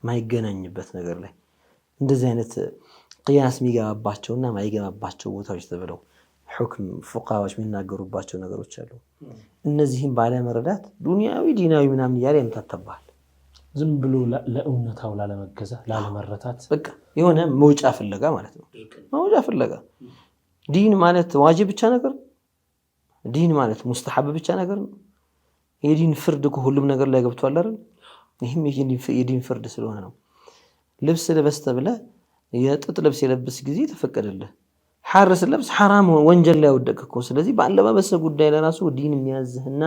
ማይገናኝበት ነገር ላይ እንደዚህ አይነት ቅያስ የሚገባባቸውና ማይገባባቸው ቦታዎች ተብለው ሁክም ፉቃዎች የሚናገሩባቸው ነገሮች አሉ። እነዚህም ባለመረዳት ዱንያዊ ዲናዊ ምናምን እያለ ያምታታባል። ዝም ብሎ ለእውነታው ላለመገዛት ላለመረታት በቃ የሆነ መውጫ ፍለጋ ማለት ነው። መውጫ ፍለጋ። ዲን ማለት ዋጅብ ብቻ ነገር፣ ዲን ማለት ሙስተሐብ ብቻ ነገር ነው። የዲን ፍርድ ሁሉም ነገር ላይ ገብቷል አይደል? ይህም የዲን ፍርድ ስለሆነ ነው። ልብስ ልበስ ተብለህ የጥጥ ልብስ የለብስ ጊዜ ተፈቀደልህ። ሐር ስለብስ ሐራም ወንጀል ላይ ወደቅህ እኮ። ስለዚህ ባለባበስ ጉዳይ ለራሱ ዲን የሚያዝህና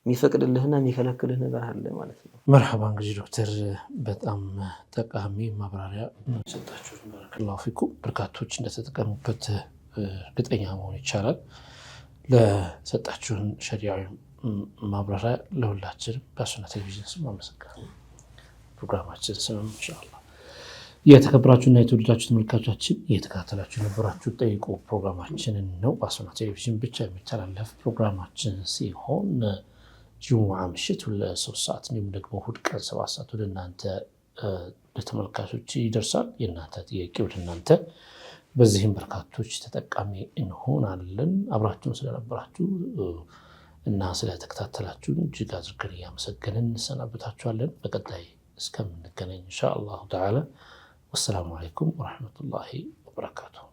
የሚፈቅድልህና የሚከለክልህ ነገር አለ ማለት ነው። መርሐባ። እንግዲህ ዶክተር በጣም ጠቃሚ ማብራሪያ ሰጣችሁ። ባረከላሁ ፊኩም። በርካቶች እንደተጠቀሙበት እርግጠኛ መሆን ይቻላል። ለሰጣችሁን ሸሪዓዊ ማብራሪያ ለሁላችንም በሱና ቴሌቪዥን ስም አመሰግናለሁ። ፕሮግራማችን ስም ኢንሻአላህ የተከበራችሁና የተወደዳችሁ ተመልካቾቻችን እየተከታተላችሁ የነበራችሁ ጠይቁ ፕሮግራማችንን ነው። በሱና ቴሌቪዥን ብቻ የሚተላለፍ ፕሮግራማችን ሲሆን ጁሙዓ ምሽት 3 ሰዓት እንዲሁም ደግሞ እሑድ ቀን 7 ሰዓት ወደ እናንተ ለተመልካቾች ይደርሳል። የእናንተ ጥያቄ ወደ እናንተ፣ በዚህም በርካቶች ተጠቃሚ እንሆናለን። አብራችሁን ስለነበራችሁ እና ስለተከታተላችሁን እጅግ አድርገን እያመሰገንን እንሰናበታችኋለን። በቀጣይ እስከምንገናኝ ኢንሻአላሁ ተዓላ ወሰላሙ አለይኩም ወረሕመቱላሂ ወበረካቱሁ።